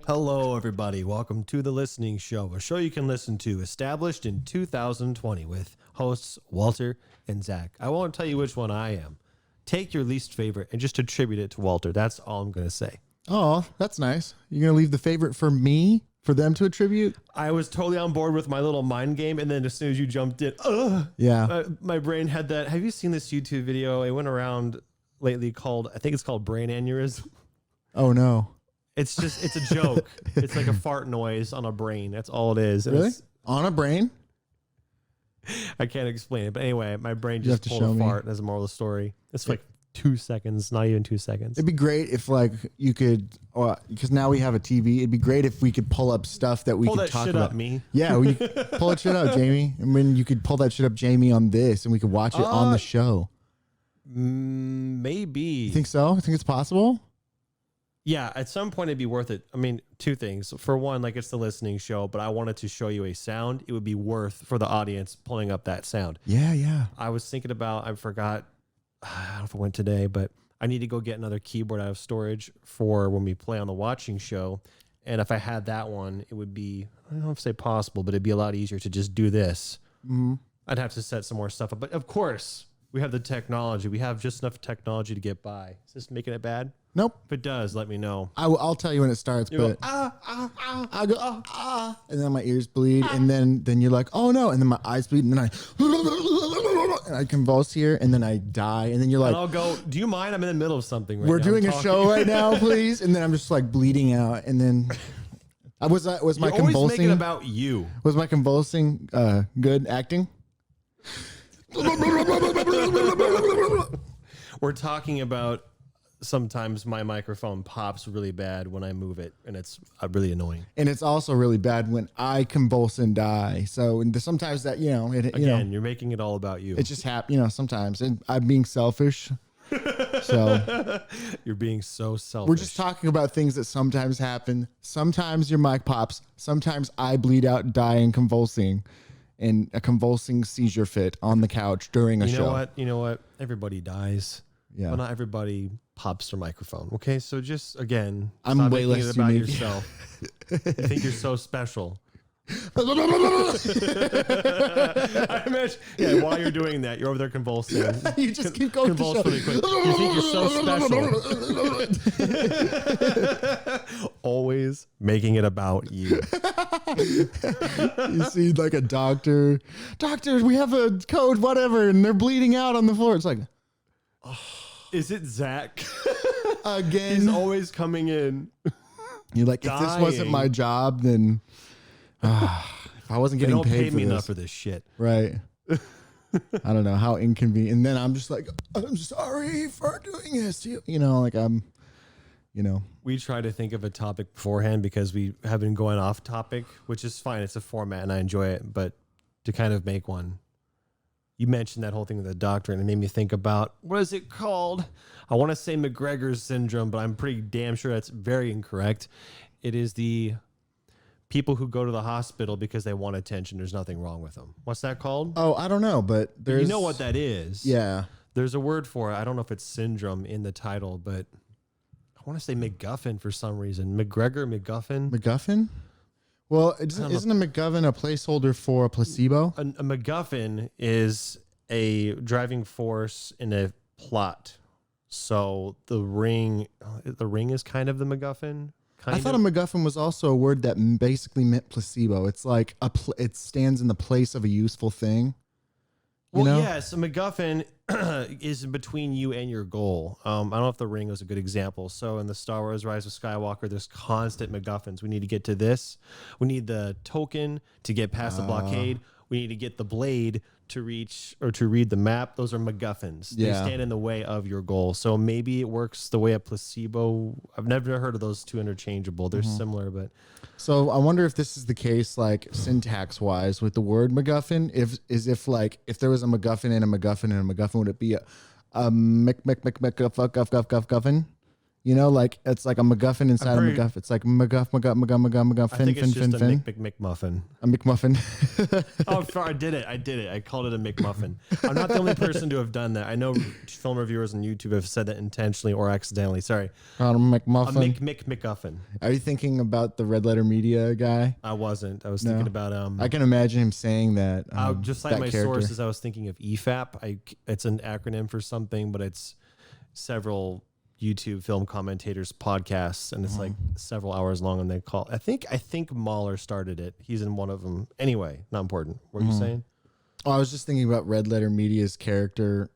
Hello, everybody. Welcome to The Listening Show, a show you can listen to, established in 2020 with hosts Walter and Zach. I won't tell you which one I am. Take your least favorite and just attribute it to Walter. That's all I'm going to say. Oh, that's nice. You're going to leave the favorite for me, for them to attribute? I was totally on board with my little mind game, and then as soon as you jumped in, my brain had that. Have you seen this YouTube video? It went around lately called, I think it's called Brain Aneurysm. Oh, no. It's a joke. It's like a fart noise on a brain. That's all it is. Really? On a brain? I can't explain it. But anyway, my brain just pulled a fart as a moral of the story. It's like 2 seconds, not even 2 seconds. It'd be great if like you could, because now we have a TV. It'd be great if we could pull up stuff that we could talk shit about. Up, me. Yeah, we pull that shit up, Jamie. And when you could pull that shit up, Jamie, on this, and we could watch it on the show. Maybe. You think so? You think it's possible? Yeah, at some point it'd be worth it. I mean, two things. For one, like it's the listening show, but I wanted to show you a sound. It would be worth for the audience pulling up that sound. Yeah. I was thinking about, I forgot, I don't know if it went today, but I need to go get another keyboard out of storage for when we play on the watching show. And if I had that one, it would be, I don't know if say possible, but it'd be a lot easier to just do this. Mm-hmm. I'd have to set some more stuff up. But of course, we have the technology. We have just enough technology to get by. Is this making it bad? Nope. If it does, let me know. I'll tell you when it starts, You but I go, and then my ears bleed, and then you're like, oh no, and then my eyes bleed, and then I convulse here, and then I die, and then you're like, and I'll go, do you mind? I'm in the middle of something right now. We're doing a show right now, please, and then I'm just like bleeding out, and then was my convulsing always making about you. Was my convulsing good acting? We're talking about sometimes my microphone pops really bad when I move it, and it's really annoying. And it's also really bad when I convulse and die. So sometimes that, you're making it all about you. It just happens, sometimes. And I'm being selfish. So you're being so selfish. We're just talking about things that sometimes happen. Sometimes your mic pops. Sometimes I bleed out, die, and convulsing. In a convulsing seizure fit on the couch during a show. You know what? Everybody dies. Yeah. But not everybody pops their microphone. Okay, so just again, I'm way less about unique. yourself. You think you're so special. I imagine, while you're doing that, you're over there convulsing. You just keep going. Convulse really quick. You think you're so special. Always making it about you. You see like a doctor, we have a code, whatever, and they're bleeding out on the floor. It's like, is it Zach? Again. He's always coming in. You're like, if this wasn't my job, then if I wasn't getting paid for this. They don't pay me enough for this shit. Right. I don't know how inconvenient. And then I'm just like, I'm sorry for doing this to you. We try to think of a topic beforehand because we have been going off topic, which is fine. It's a format and I enjoy it. But to kind of make one, you mentioned that whole thing with the doctor and it made me think about, what is it called? I want to say McGregor's syndrome, but I'm pretty damn sure that's very incorrect. It is the people who go to the hospital because they want attention. There's nothing wrong with them. What's that called? Oh, I don't know, but there's... You know what that is. Yeah. There's a word for it. I don't know if it's syndrome in the title, but I want to say MacGuffin for some reason. MacGuffin? MacGuffin? Well, isn't a MacGuffin a placeholder for a placebo? A MacGuffin is a driving force in a plot. So the ring is kind of the MacGuffin. I thought a MacGuffin was also a word that basically meant placebo. It's like it stands in the place of a useful thing. Yes, a MacGuffin is between you and your goal. I don't know if the ring was a good example. So in the Star Wars Rise of Skywalker, there's constant MacGuffins. We need to get to this. We need the token to get past the blockade. We need to get the blade to reach or to read the map. Those are MacGuffins. They stand in the way of your goal. So maybe it works the way a placebo. I've never heard of those two interchangeable. They're similar, but. So I wonder if this is the case, like syntax wise, with the word MacGuffin. If there was a MacGuffin and a MacGuffin and a MacGuffin, would it be a MacGuffin? You know, like it's like a MacGuffin inside a MacGuffin. It's like MacGuff, I fin, think it's fin, just fin, a fin. McMuffin. A McMuffin. Oh, sorry, I did it. I called it a McMuffin. I'm not the only person to have done that. I know film reviewers on YouTube have said that intentionally or accidentally. Sorry. A McMuffin. A McGuffin. Are you thinking about the Red Letter Media guy? I wasn't. I was thinking about I can imagine him saying that. just like that my character. sources, I was thinking of EFAP. It's an acronym for something, but it's several YouTube film commentators podcasts, and it's like several hours long. And they call. I think Mahler started it. He's in one of them. Anyway, not important. What were you saying? Oh, I was just thinking about Red Letter Media's character.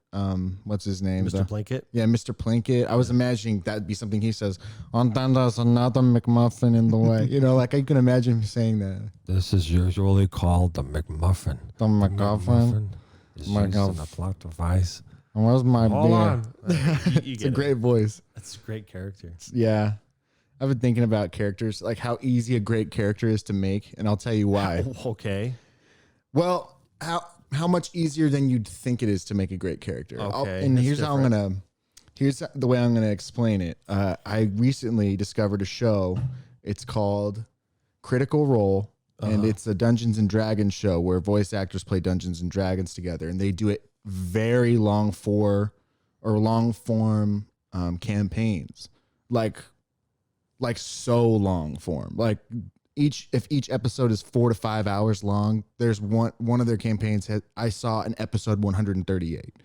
What's his name? Mr. Blanket. Yeah, Mr. Plinkett. I was imagining that'd be something he says. On there's another McMuffin in the way. You know, like I can imagine him saying that. This is usually called the McMuffin. The McMuffin. Is used in a plot device. Where's my Hold beer? on. It's a great voice. That's a great character. Yeah. I've been thinking about characters, like how easy a great character is to make, and I'll tell you why. Okay. Well, how much easier than you'd think it is to make a great character. Okay, And that's here's the way I'm gonna explain it. I recently discovered a show. It's called Critical Role, and it's a Dungeons and Dragons show where voice actors play Dungeons and Dragons together, and they do it very long form campaigns, like so long form. Like if each episode is 4 to 5 hours long, there's one of their campaigns I saw an episode 138.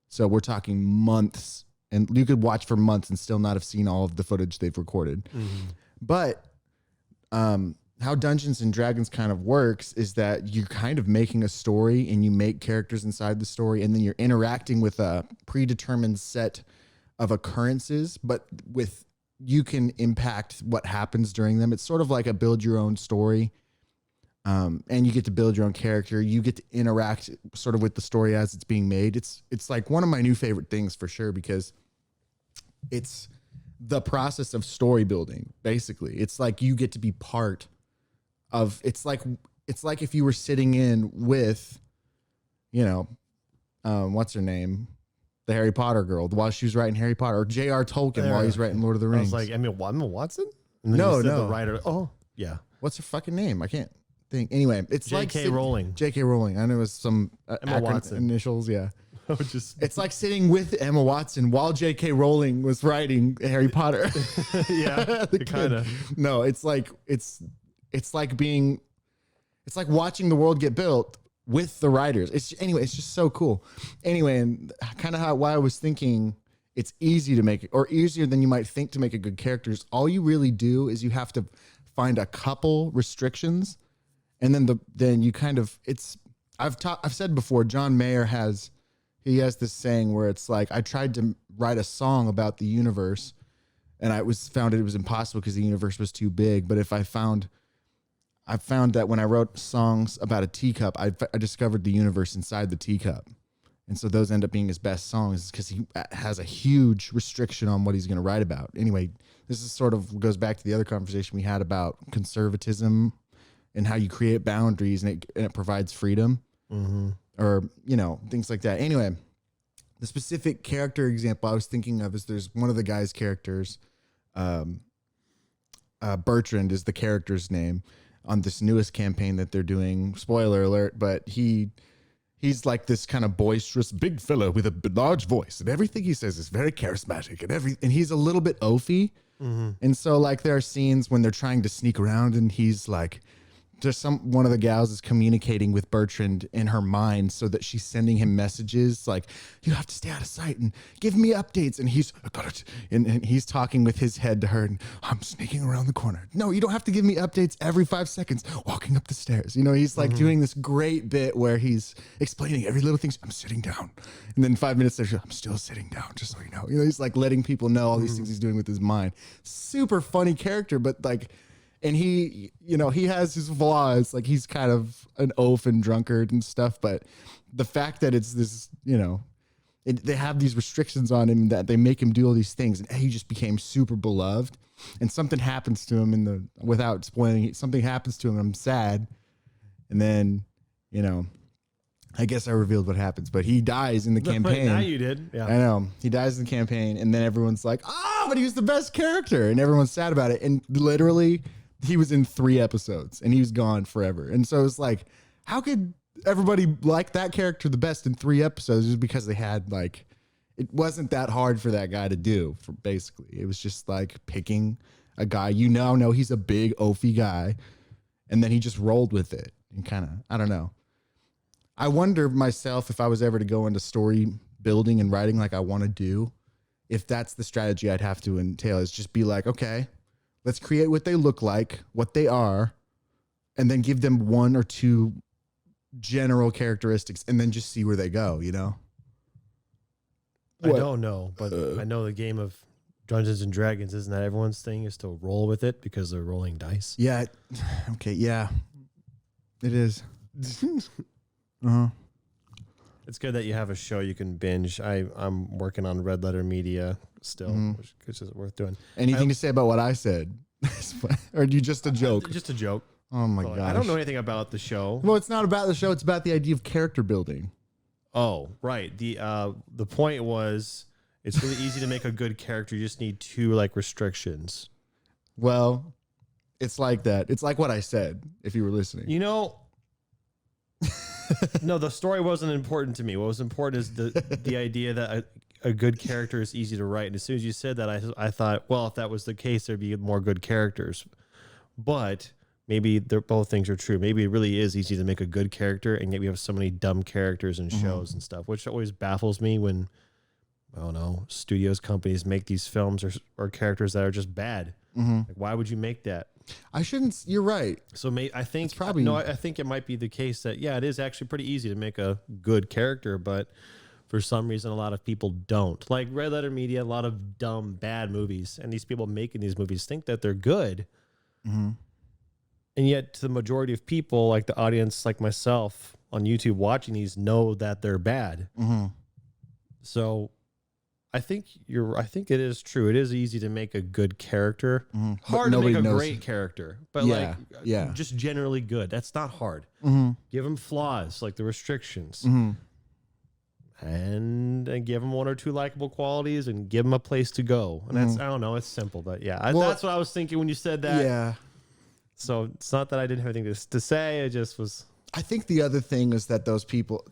So we're talking months, and you could watch for months and still not have seen all of the footage they've recorded. But how Dungeons and Dragons kind of works is that you're kind of making a story, and you make characters inside the story, and then you're interacting with a predetermined set of occurrences, but you can impact what happens during them. It's sort of like a build your own story. And you get to build your own character. You get to interact sort of with the story as it's being made. It's like one of my new favorite things for sure, because it's the process of story building. Basically, it's like you get to be part of, it's like if you were sitting in with, what's her name? The Harry Potter girl while she was writing Harry Potter, or J.R. Tolkien while he's writing Lord of the Rings. I was like, Emma Watson? And then No. The writer. Oh, yeah. What's her fucking name? I can't think. Anyway, it's like J.K. Rowling. J.K. Rowling. I know it was some Emma Watson. initials. Yeah. Just It's like sitting with Emma Watson while J.K. Rowling was writing Harry Potter. yeah, kind of. No, it's like watching the world get built with the writers. It's just so cool. Anyway, and kind of why I was thinking it's easy to make it, or easier than you might think to make a good character, is all you really do is you have to find a couple restrictions, and then you kind of, I've said before, John Mayer has this saying where it's like, I tried to write a song about the universe, and it was impossible because the universe was too big. But I found that when I wrote songs about a teacup, I discovered the universe inside the teacup. And so those end up being his best songs, because he has a huge restriction on what he's going to write about. Anyway, this is sort of goes back to the other conversation we had about conservatism and how you create boundaries, and it provides freedom, or, things like that. Anyway, the specific character example I was thinking of is there's one of the guy's characters, Bertrand is the character's name on this newest campaign that they're doing. Spoiler alert, but he's like this kind of boisterous big fella with a large voice, and everything he says is very charismatic, and he's a little bit oafy. And so like there are scenes when they're trying to sneak around, and he's like, one of the gals is communicating with Bertrand in her mind, so that she's sending him messages like, you have to stay out of sight and give me updates. And he's, I got it. And he's talking with his head to her, and I'm sneaking around the corner. No, you don't have to give me updates every 5 seconds walking up the stairs. He's like doing this great bit where he's explaining every little thing. I'm sitting down. And then 5 minutes later, I'm still sitting down, just so you know. He's like letting people know all these things he's doing with his mind. Super funny character, but like, and he has his flaws. Like, he's kind of an oaf and drunkard and stuff. But the fact that it's this, they have these restrictions on him that they make him do all these things, and he just became super beloved. And something happens to him without spoiling it, something happens to him. I'm sad. And then, I guess I revealed what happens, but he dies in the campaign. Now you did. Yeah. I know. He dies in the campaign, and then everyone's like, but he was the best character, and everyone's sad about it. And literally, he was in 3 episodes, and he was gone forever. And so it's like, how could everybody like that character the best in 3 episodes? Just because they had like, it wasn't that hard for that guy to do. Basically, it was just like picking a guy know he's a big oafy guy, and then he just rolled with it and kind of, I don't know. I wonder myself if I was ever to go into story building and writing like I want to do, if that's the strategy I'd have to entail, is just be like, okay, let's create what they look like, what they are, and then give them 1 or 2 general characteristics and then just see where they go, you know? I don't know, but I know the game of Dungeons and Dragons, isn't that everyone's thing, is to roll with it because they're rolling dice? Yeah. Okay. Yeah, it is. Uh-huh. It's good that you have a show you can binge. I'm working on Red Letter Media still, which is worth doing. Anything to say about what I said? Or are you just a joke? Just a joke. Oh my gosh. I don't know anything about the show. Well, it's not about the show. It's about the idea of character building. Oh, right. The point was it's really easy to make a good character. You just need 2 like restrictions. Well, it's like that. It's like what I said, if you were listening. You know, no, the story wasn't important to me. What was important is the idea that a good character is easy to write. And as soon as you said that, I thought, well, if that was the case, there'd be more good characters. But maybe both things are true. Maybe it really is easy to make a good character, and yet we have so many dumb characters in shows and stuff, which always baffles me when, I don't know, studios, companies make these films or characters that are just bad. Like, why would you make that? I shouldn't. You're right. So I think it's probably I think it might be the case that it is actually pretty easy to make a good character, but for some reason a lot of people don't. Like Red Letter Media, a lot of dumb bad movies, and these people making these movies think that they're good, and yet to the majority of people, like the audience, like myself on YouTube watching these, know that they're bad. So I think it is true. It is easy to make a good character. Hard to make a great character, but just generally good. That's not hard. Give them flaws, like the restrictions, and give them 1 or 2 likable qualities, and give them a place to go. And that's, I don't know, it's simple, but that's what I was thinking when you said that. Yeah. So it's not that I didn't have anything to say. It just was. I think the other thing is that those people,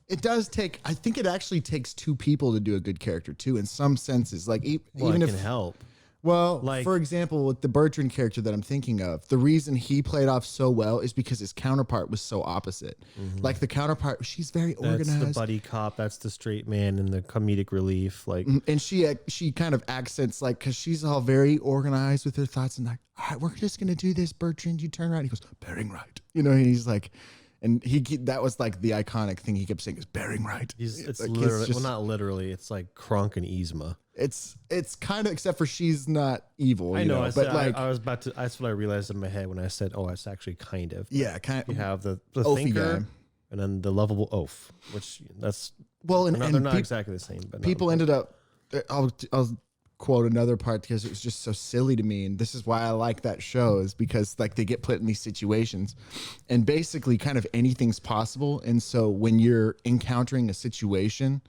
it does take, I think it actually takes 2 people to do a good character too, in some senses. Like even if it can help. Well, like, for example, with the Bertrand character that I'm thinking of, the reason he played off so well is because his counterpart was so opposite. Like the counterpart, she's very organized. That's the buddy cop. That's the straight man and the comedic relief. Like, and she kind of accents like, because she's all very organized with her thoughts and like, all right, we're just gonna do this, Bertrand. You turn around. He goes, bearing right. And he's like. And that was like the iconic thing he kept saying is bearing right. It's like literally, well, not literally. It's like Kronk and Yzma. It's kind of, except for she's not evil. I know, but I was about to. That's what I realized in my head when I said, "Oh, it's actually kind of." Yeah, kind of. You have the thinker, guy. And then the lovable oaf, which that's well, and they're not exactly the same. But people ended up. I'll quote another part because it was just so silly to me, and this is why I like that show, is because like they get put in these situations and basically kind of anything's possible. And so when you're encountering a situation,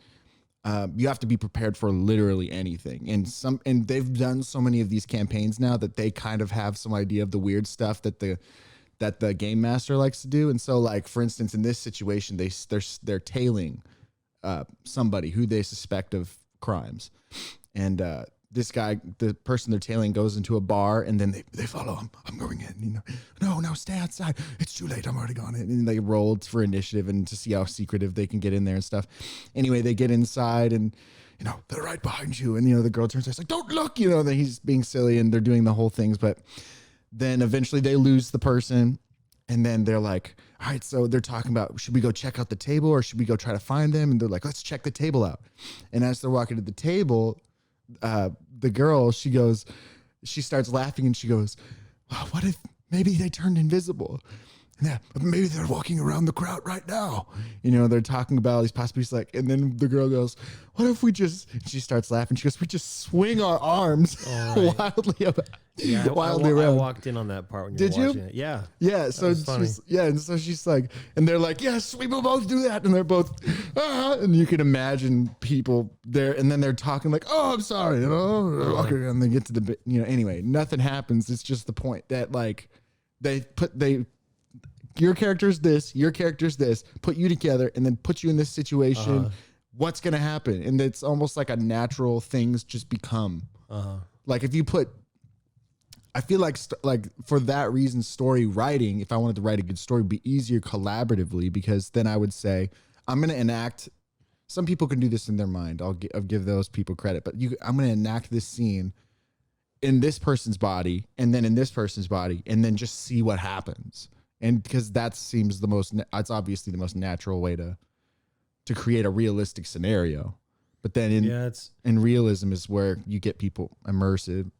you have to be prepared for literally anything. And they've done so many of these campaigns now that they kind of have some idea of the weird stuff that the game master likes to do. And so like, for instance, in this situation, they're tailing somebody who they suspect of crimes. And this guy, the person they're tailing, goes into a bar, and then they follow him. I'm going in, no, stay outside. It's too late. I'm already gone in. And they rolled for initiative and to see how secretive they can get in there and stuff. Anyway, they get inside, and they're right behind you. And the girl turns, it's like, don't look. That he's being silly, and they're doing the whole things. But then eventually they lose the person, and then they're like, all right. So they're talking about, should we go check out the table or should we go try to find them? And they're like, let's check the table out. And as they're walking to the table, the girl, she starts laughing and she goes, oh, what if maybe they turned invisible? Yeah, maybe they're walking around the crowd right now. You know, they're talking about these possibilities. Like, and then the girl goes, "What if we just?" She starts laughing. She goes, "We just swing our arms wildly about." Yeah, wildly I around. walked in on that part when you Did were you? watching it. Yeah. Yeah, so funny. and so she's like, and they're like, yes, we will both do that, and they're both, and you can imagine people there, and then they're talking like, oh, I'm sorry, you know, and they get to the, you know, anyway, nothing happens. It's just the point that like your character's this, put you together, and then put you in this situation. What's gonna happen? And it's almost like a natural things just become. Like if you put. I feel like for that reason, story writing, if I wanted to write a good story, would be easier collaboratively, because then I would say, I'm going to enact, some people can do this in their mind. I'll give those people credit, but I'm going to enact this scene in this person's body and then in this person's body and then just see what happens. And because that seems it's obviously the most natural way to create a realistic scenario. But then in realism is where you get people immersion.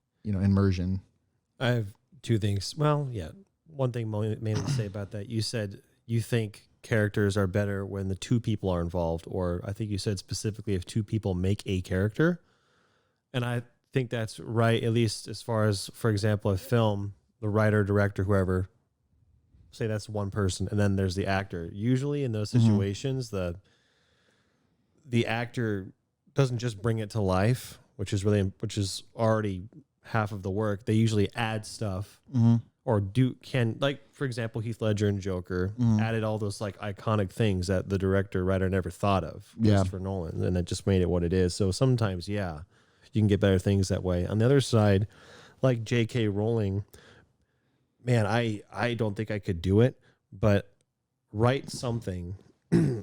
I have two things. Well, yeah. One thing mainly to say about that. You said you think characters are better when the two people are involved, or I think you said specifically if two people make a character. And I think that's right, at least as far as, for example, a film, the writer, director, whoever, say that's one person, and then there's the actor. Usually in those situations, the actor doesn't just bring it to life, which is already half of the work. They usually add stuff or like, for example, Heath Ledger and Joker added all those like iconic things that the director, writer never thought of. Christopher Nolan, and it just made it what it is. So sometimes, you can get better things that way. On the other side, like J.K. Rowling, man, I don't think I could do it, but write something,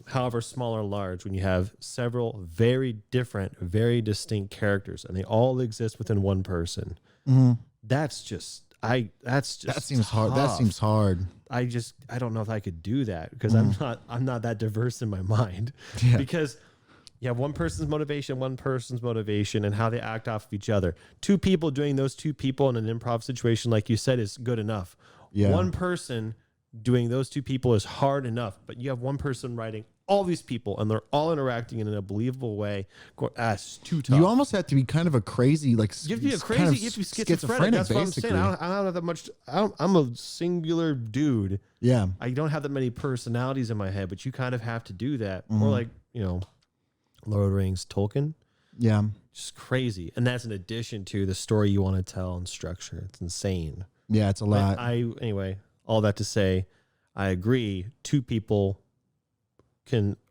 however small or large, when you have several very different, very distinct characters and they all exist within one person. That seems hard. That seems hard. I don't know if I could do that because I'm not that diverse in my mind. Because you have one person's motivation, and how they act off of each other. Two people doing those two people in an improv situation, like you said, is good enough. One person doing those two people is hard enough, but you have one person writing all these people and they're all interacting in a believable way. It's too tough. You almost have to be kind of a crazy, like, you have to be you have to be schizophrenic. That's basically what I'm saying. I don't have that much. I'm a singular dude. Yeah. I don't have that many personalities in my head, but you kind of have to do that. Or like, Lord of the Rings, Tolkien. Yeah. Just crazy. And that's in addition to the story you want to tell and structure. It's insane. Yeah, it's a lot. Anyway, all that to say, I agree. Two people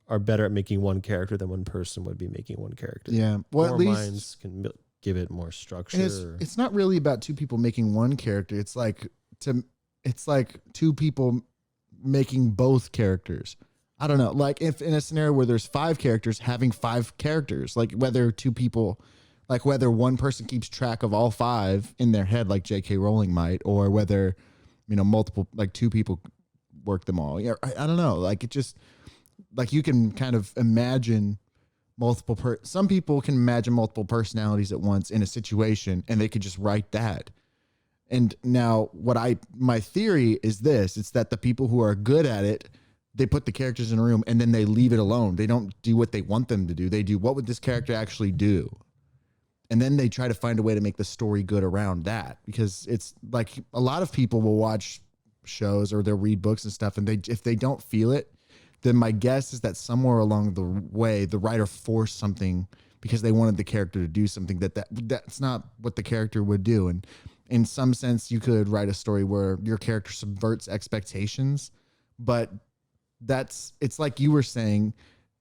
are better at making one character than one person would be making one character. Yeah. Well, more at least minds can give it more structure. It's not really about two people making one character. It's like two people making both characters. I don't know. Like if in a scenario where there's 5 characters, having 5 characters, like whether one person keeps track of all 5 in their head, like J.K. Rowling might, or whether, multiple, like 2 people work them all. Yeah. I don't know. Like it just, like you can kind of imagine some people can imagine multiple personalities at once in a situation and they could just write that. And now my theory is this, it's that the people who are good at it, they put the characters in a room and then they leave it alone. They don't do what they want them to do. They do, what would this character actually do? And then they try to find a way to make the story good around that, because it's like a lot of people will watch shows or they'll read books and stuff. And if they don't feel it, then my guess is that somewhere along the way, the writer forced something because they wanted the character to do something that's not what the character would do. And in some sense, you could write a story where your character subverts expectations, but it's like you were saying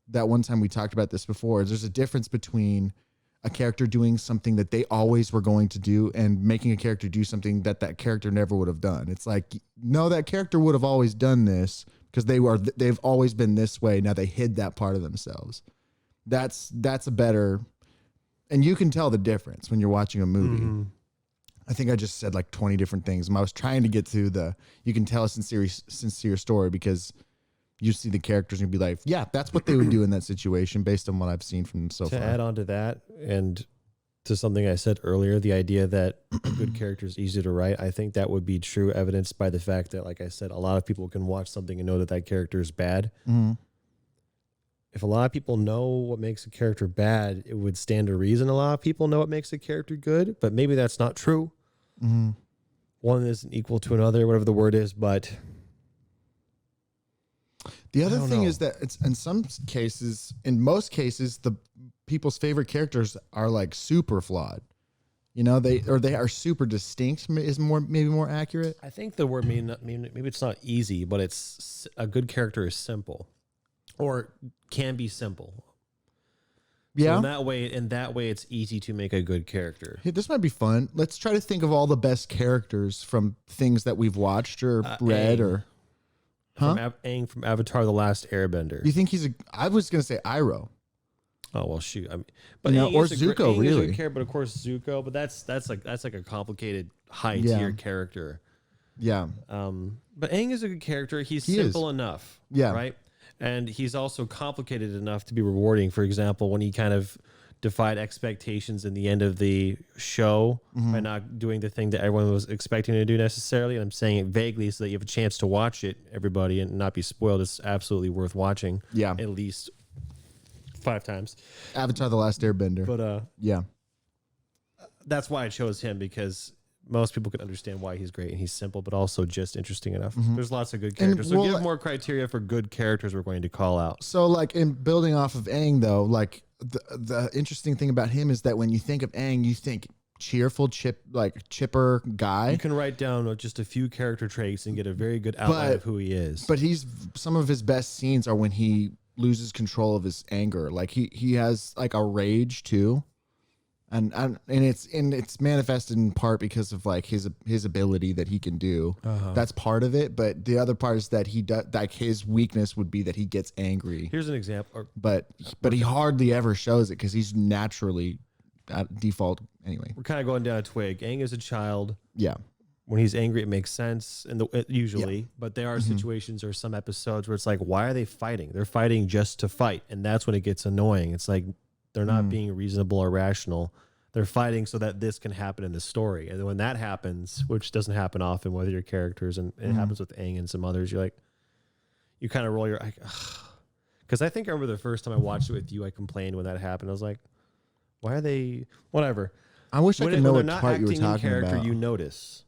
that one time we talked about this before. There's a difference between a character doing something that they always were going to do and making a character do something that character never would have done. It's like, no, that character would have always done this because they've always been this way. Now they hid that part of themselves. That's a better, and you can tell the difference when you're watching a movie. I think I just said like 20 different things. I was trying to get to you can tell a sincere story because you see the characters and you'd be like, yeah, that's what they would do in that situation based on what I've seen from them so far. To add on to that, and to something I said earlier, the idea that a good character is easy to write, I think that would be true, evidenced by the fact that, like I said, a lot of people can watch something and know that that character is bad. Mm-hmm. If a lot of people know what makes a character bad, it would stand to reason a lot of people know what makes a character good, but maybe that's not true. Mm-hmm. One isn't equal to another, whatever the word is, but the other thing is that it's in most cases, the people's favorite characters are like super flawed. You know, they are super distinct is maybe more accurate. I think the word maybe it's not easy, but it's a good character is simple or can be simple. Yeah. So in that way, it's easy to make a good character. Hey, this might be fun. Let's try to think of all the best characters from things that we've watched or read Aang. or. Huh? Aang from Avatar: The Last Airbender. You think I was going to say Iroh. Oh well, shoot. I mean, but or Zuko, really. But of course, Zuko. But that's like a complicated high tier character. Yeah. But Aang is a good character. He's simple enough. Yeah. Right. And he's also complicated enough to be rewarding. For example, when he kind of defied expectations in the end of the show by not doing the thing that everyone was expecting to do necessarily. And I'm saying it vaguely so that you have a chance to watch it, everybody, and not be spoiled. It's absolutely worth watching. Yeah. At least 5 times. Avatar: The Last Airbender. But yeah. That's why I chose him, because most people can understand why he's great and he's simple, but also just interesting enough. There's lots of good characters. So give more criteria for good characters we're going to call out. So like in building off of Aang though, like the interesting thing about him is that when you think of Aang, you think cheerful, chipper guy. You can write down just a few character traits and get a very good outline of who he is. But some of his best scenes are when he loses control of his anger. Like he has like a rage too. And it's manifested in part because of like his ability that he can do. That's part of it, but the other part is that he does, like his weakness would be that he gets angry. Here's an example. But he hardly ever shows it because he's naturally at default anyway. We're kind of going down a twig. Aang is a child. Yeah. When he's angry, it makes sense, usually. But there are situations or some episodes where it's like, why are they fighting? They're fighting just to fight, and that's when it gets annoying. It's like they're not being reasonable or rational. They're fighting so that this can happen in the story. And when that happens, which doesn't happen often with your characters, and it happens with Aang and some others, you're like, you kind of roll your eye. Because I think I remember the first time I watched it with you, I complained when that happened. I was like, why are they, whatever. I wish I could know what part you were talking character, about. You notice.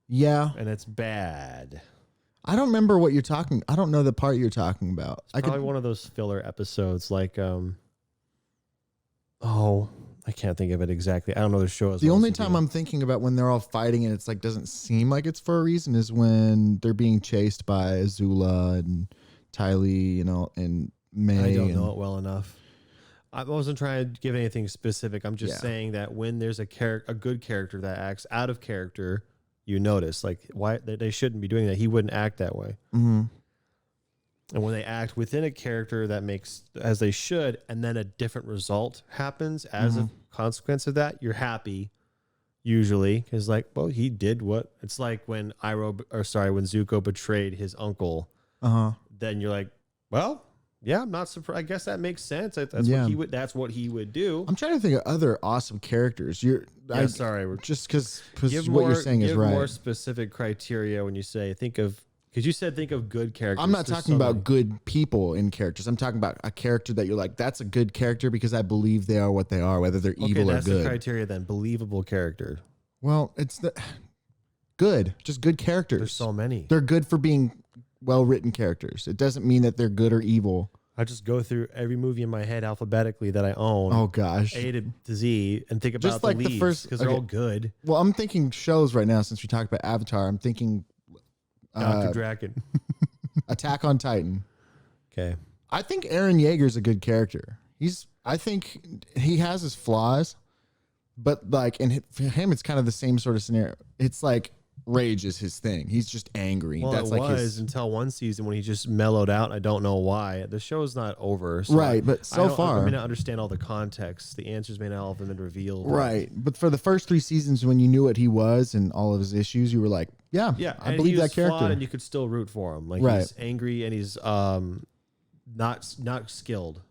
Yeah. And it's bad. I don't remember what you're talking. I don't know the part you're talking about. It's probably one of those filler episodes like, I can't think of it exactly. I don't know the show as the well only as you time do. I'm thinking about when they're all fighting and it's like doesn't seem like it's for a reason is when they're being chased by Azula and Ty Lee, and May. I don't know it well enough. I wasn't trying to give anything specific. I'm just saying that when there's a good character that acts out of character, you notice like why they shouldn't be doing that. He wouldn't act that way. Mm-hmm. And when they act within a character that makes as they should, and then a different result happens as a consequence of that, you're happy usually because like, well, he did what it's like when when Zuko betrayed his uncle. Then you're like, well, yeah, I'm not surprised. I guess that makes sense. That's what he would do. I'm trying to think of other awesome characters. We're just because what you're saying is right. Give more specific criteria when you say think of good characters. I'm not talking about good people in characters. I'm talking about a character that you're like, that's a good character because I believe they are what they are, whether they're evil or good. That's the criteria then. Believable character. Well, it's just good characters. There's so many. They're good for being well-written characters. It doesn't mean that they're good or evil. I just go through every movie in my head alphabetically that I own. Oh gosh, A to Z, and think about just like the leads first because they're all good. Well, I'm thinking shows right now since we talked about Avatar. I'm thinking Dr. Draken, Attack on Titan. Okay, I think Eren Yeager's a good character. I think he has his flaws, but like, and for him, it's kind of the same sort of scenario. It's like rage is his thing. He's just angry. Well, that's it like was until one season when he just mellowed out. I don't know why. The show's not over, so right? But so far, I may not understand all the context. The answers may not all have been revealed. Right, but for the first 3 seasons, when you knew what he was and all of his issues, you were like, yeah, I believe that character. Flawed and you could still root for him. Like he's angry and he's not skilled.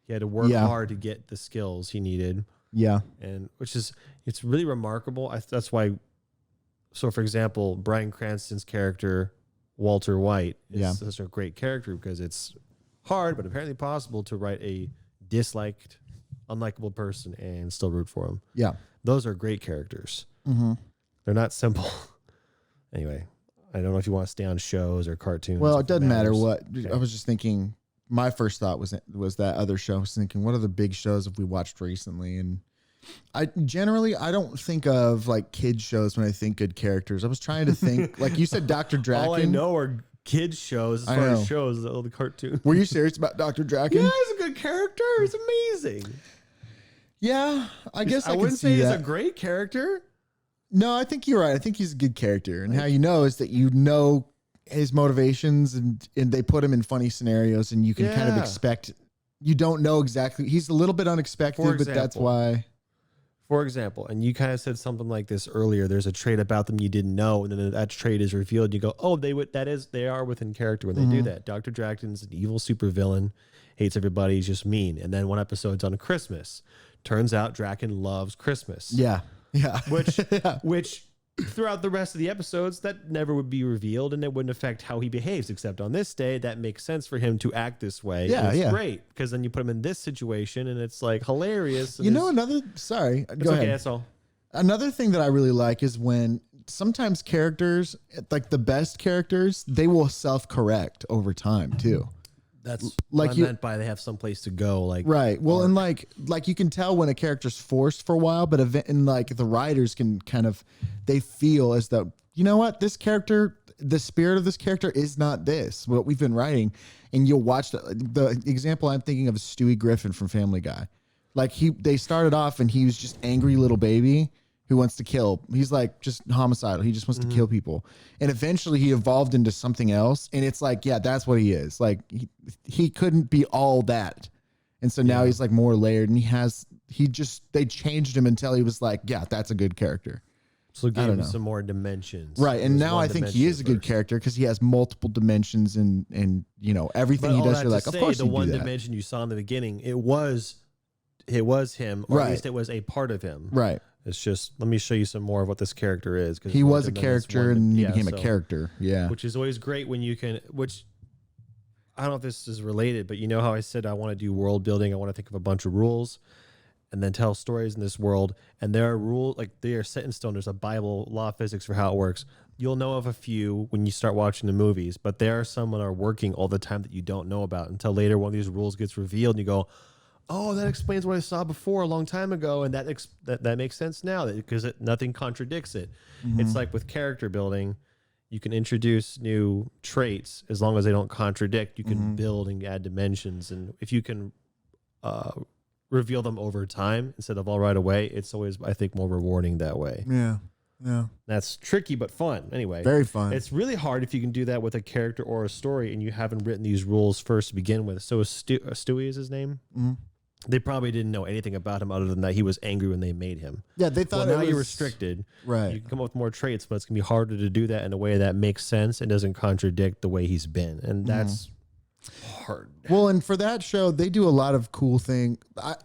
He had to work hard to get the skills he needed. Yeah. And it's really remarkable. That's why. So, for example, Bryan Cranston's character, Walter White, is such a great character because it's hard, but apparently possible to write a disliked, unlikable person and still root for him. Yeah. Those are great characters. Mm-hmm. They're not simple. Anyway, I don't know if you want to stay on shows or cartoons. Well, it doesn't matter what. Okay. I was just thinking, my first thought was that other show. I was thinking, what are the big shows have we watched recently? And I don't think of like kids shows when I think good characters. I was trying to think, like you said, Dr. Draken. All I know are kids shows as far as shows, all the cartoons. Were you serious about Dr. Draken? Yeah, he's a good character. He's amazing. Yeah, I guess I wouldn't say he's a great character. No, I think you're right. I think he's a good character. And how you know is that you know his motivations and they put him in funny scenarios and you can kind of expect, you don't know exactly. He's a little bit unexpected, but that's why. For example, and you kind of said something like this earlier, there's a trait about them you didn't know, and then that trait is revealed. And you go, oh, they are within character when they do that. Dr. Draken's an evil supervillain, hates everybody, he's just mean. And then one episode's on Christmas. Turns out Draken loves Christmas. Yeah. Yeah. Which throughout the rest of the episodes, that never would be revealed and it wouldn't affect how he behaves, except on this day, that makes sense for him to act this way. Yeah. It's great because then you put him in this situation and it's like hilarious. You know, go ahead. That's all. Another thing that I really like is when sometimes characters, like the best characters, they will self-correct over time too. That's like what I meant by they have some place to go. Like right. Well, and like you can tell when a character's forced for a while, but and like the writers can kind of, they feel as though, you know what, this character, the spirit of this character is not this, what we've been writing. And you'll watch the example I'm thinking of is Stewie Griffin from Family Guy. Like they started off and he was just angry little baby who wants to kill. He's like just homicidal. He just wants to kill people. And eventually he evolved into something else. And it's like, yeah, that's what he is. Like he couldn't be all that. And so now he's like more layered and they changed him until he was like, yeah, that's a good character. So give him some more dimensions. Right. And now I think he is a good character because he has multiple dimensions and you know, everything he does, you're like, of course the one dimension you saw in the beginning, it was him, or at least it was a part of him. Right. It's just, let me show you some more of what this character is. He was a character and he became a character. Yeah. Which is always great when you can, I don't know if this is related, but you know how I said I want to do world building. I want to think of a bunch of rules and then tell stories in this world. And there are rules, like they are set in stone. There's a Bible, law of physics for how it works. You'll know of a few when you start watching the movies, but there are some that are working all the time that you don't know about until later one of these rules gets revealed and you go, oh, that explains what I saw before a long time ago, and that makes sense now because nothing contradicts it. It's like with character building, you can introduce new traits as long as they don't contradict. You can build and add dimensions, and if you can reveal them over time instead of all right away, it's always, I think, more rewarding that way. Yeah. Yeah. That's tricky but fun. Anyway, very fun. It's really hard if you can do that with a character or a story and you haven't written these rules first to begin with. So Stewie is his name. They probably didn't know anything about him other than that he was angry when they made him. Yeah, they thought now you're restricted. Right. You can come up with more traits, but it's going to be harder to do that in a way that makes sense and doesn't contradict the way he's been. And that's hard. Well, and for that show, they do a lot of cool things.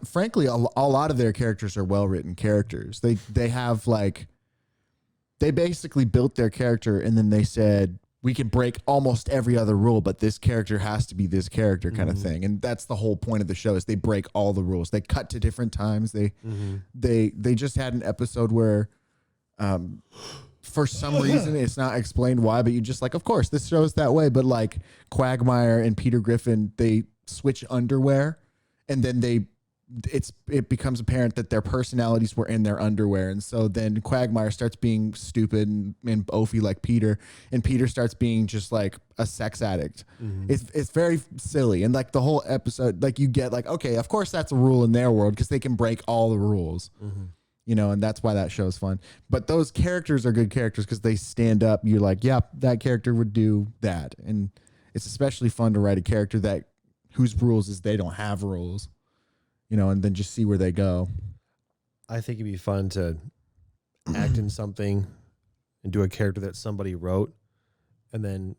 Frankly, a lot of their characters are well-written characters. They have like, they basically built their character and then they said, we can break almost every other rule, but this character has to be this character kind of thing. And that's the whole point of the show is they break all the rules. They cut to different times. They just had an episode where for some reason, it's not explained why, but you just like, of course, this show's that way. But like Quagmire and Peter Griffin, they switch underwear and then it becomes apparent that their personalities were in their underwear. And so then Quagmire starts being stupid and oafy like Peter, and Peter starts being just like a sex addict. It's very silly. And like the whole episode, like you get like, okay, of course that's a rule in their world because they can break all the rules, you know, and that's why that show's fun. But those characters are good characters because they stand up. You're like, yeah, that character would do that. And it's especially fun to write a character whose rules is they don't have rules. You know, and then just see where they go. I think it'd be fun to act in something and do a character that somebody wrote and then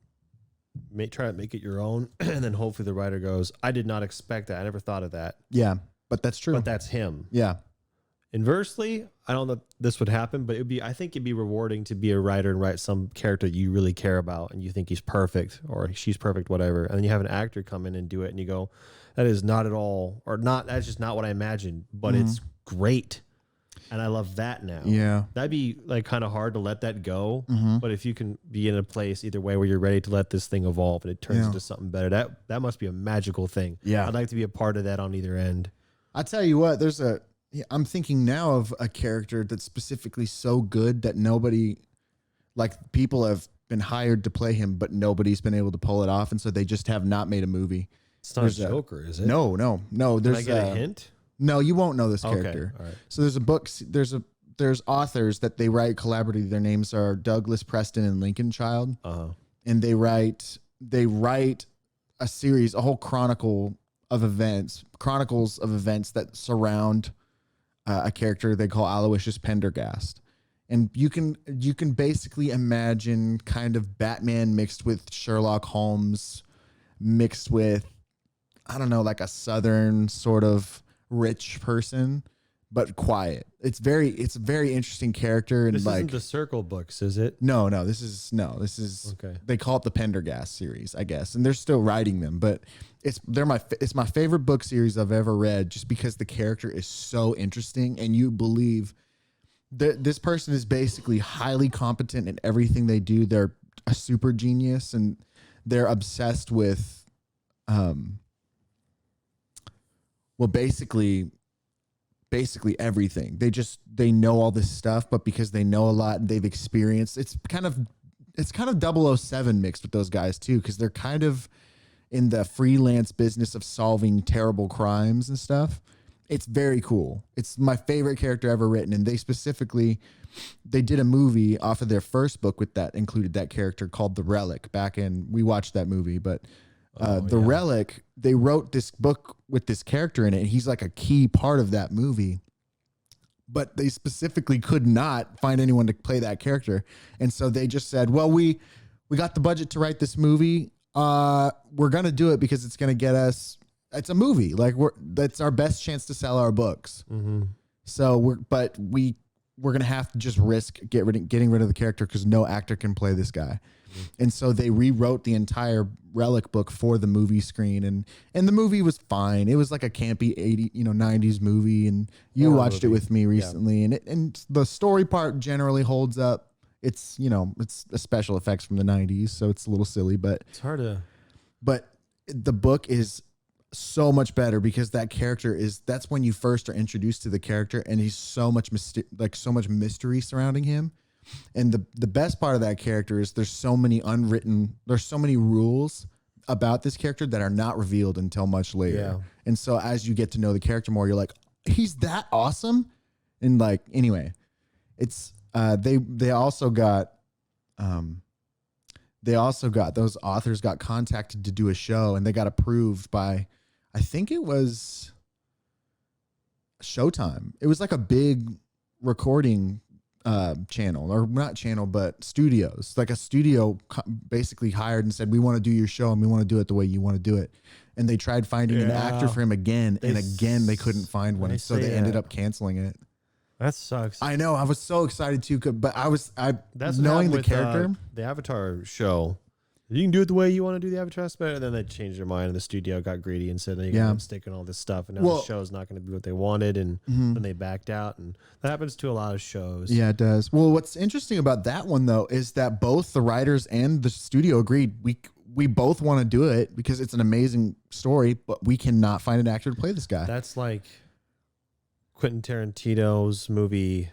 try to make it your own. And then hopefully the writer goes, I did not expect that. I never thought of that. Yeah, but that's true. But that's him. Yeah. Inversely, I don't know if this would happen, but I think it'd be rewarding to be a writer and write some character you really care about and you think he's perfect or she's perfect, whatever. And then you have an actor come in and do it and you go, that is not at all, or not, that's just not what I imagined, but it's great. And I love that now. Yeah. That'd be like kind of hard to let that go. But if you can be in a place either way where you're ready to let this thing evolve and it turns into something better, that must be a magical thing. Yeah. I'd like to be a part of that on either end. I tell you what, I'm thinking now of a character that's specifically so good that nobody, like people have been hired to play him, but nobody's been able to pull it off. And so they just have not made a movie. It's not Joker, is it? No. Can I get a hint? No, you won't know this character. All right. So there's a book, there's authors that they write collaboratively. Their names are Douglas Preston and Lincoln Child. And they write a series, a whole chronicles of events that surround a character they call Aloysius Pendergast. And you can basically imagine kind of Batman mixed with Sherlock Holmes, mixed with, I don't know, like a Southern sort of rich person, but quiet. It's a very interesting character. And this like isn't the Circle books, is it? No, this is okay. They call it the Pendergast series, I guess, and they're still writing them, but it's my favorite book series I've ever read, just because the character is so interesting, and you believe that this person is basically highly competent in everything they do. They're a super genius, and they're obsessed with, basically everything. They know all this stuff, but because they know a lot and they've experienced, it's kind of 007 mixed with those guys too, because they're kind of in the freelance business of solving terrible crimes and stuff. It's very cool. It's my favorite character ever written, and they did a movie off of their first book with that included that character called The Relic. We watched that movie, but Relic, they wrote this book with this character in it, and he's like a key part of that movie. But they specifically could not find anyone to play that character, and so they just said, "Well, we got the budget to write this movie. We're gonna do it because it's gonna get us. It's a movie. Like that's our best chance to sell our books. So we're gonna have to just risk getting rid of the character because no actor can play this guy." And so they rewrote the entire Relic book for the movie screen, and the movie was fine. It was like a campy 90s movie, and you watched it with me recently, and the story part generally holds up. It's a special effects from the 90s, so it's a little silly, but it's hard to. But the book is so much better because that's when you first are introduced to the character, and he's so much mystery surrounding him. And the best part of that character is there's so many rules about this character that are not revealed until much later. Yeah. And so as you get to know the character more, you're like, he's that awesome. And like, anyway, it's they also got those authors got contacted to do a show, and they got approved by, I think it was Showtime. It was like a big recording channel, or not channel, but studios. Like a studio basically hired and said, "We want to do your show, and we want to do it the way you want to do it." And they tried finding an actor for him again, and again they couldn't find one, so they ended up canceling it. That sucks. I know. I was so excited too, but that's knowing the with, character. The Avatar show, you can do it the way you want to do the Avatar better. Then they changed their mind, and the studio got greedy and said they got sticking all this stuff, and now the show's not going to be what they wanted, and then they backed out, and that happens to a lot of shows. Yeah, it does. Well, what's interesting about that one though is that both the writers and the studio agreed we both want to do it because it's an amazing story, but we cannot find an actor to play this guy. That's like Quentin Tarantino's movie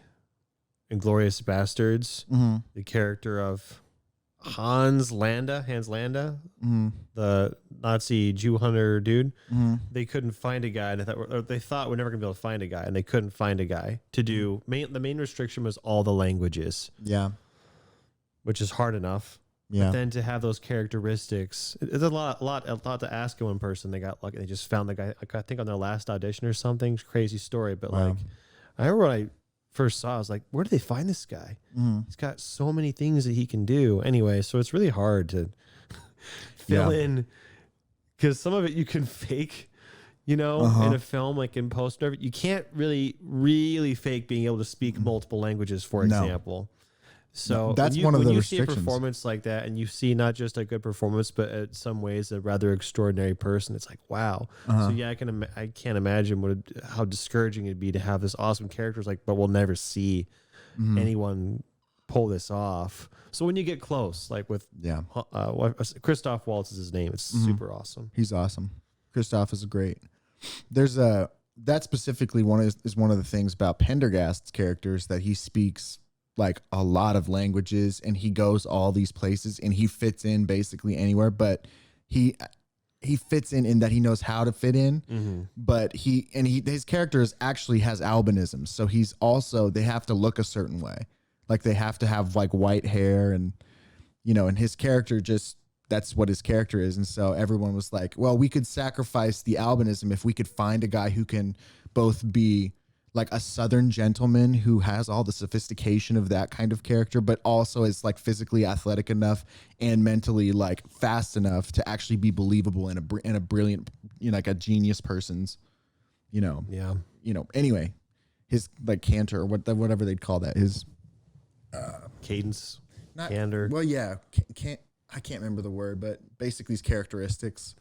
Inglourious Bastards, the character of Hans Landa, the Nazi Jew hunter dude. They couldn't find a guy, and they thought we're never gonna be able to find a guy, and they couldn't find a guy to do. The main restriction was all the languages. Yeah, which is hard enough. Yeah. But then to have those characteristics, it's a lot to ask in one person. They got lucky. They just found the guy, like, I think on their last audition or something. Crazy story. But like, I remember when I first saw, I was like, where did they find this guy? He's got so many things that he can do. Anyway, so it's really hard to fill in, because some of it you can fake. in a film, like in post, you can't really fake being able to speak multiple languages, for example. So that's one of the when you see a restrictions. performance like that, and you see not just a good performance, but in some ways a rather extraordinary person, it's like, wow. So yeah, I can't imagine how discouraging it'd be to have this awesome characters but we'll never see anyone pull this off. So when you get close, like with Christoph Waltz is his name, it's super awesome. He's awesome. Christoph is great. There's that specifically is one of the things about Pendergast's characters, that he speaks like a lot of languages and he goes all these places and he fits in basically anywhere, but he fits in that he knows how to fit in, but his character actually has albinism. So they have to look a certain way. Like they have to have like white hair and his character that's what his character is. And so everyone was like, well, we could sacrifice the albinism if we could find a guy who can both be like a Southern gentleman who has all the sophistication of that kind of character, but also is like physically athletic enough and mentally like fast enough to actually be believable in a brilliant, like a genius person's, anyway, his like canter or whatever they'd call that, his cadence, candor. Well, yeah, I can't remember the word, but basically his characteristics.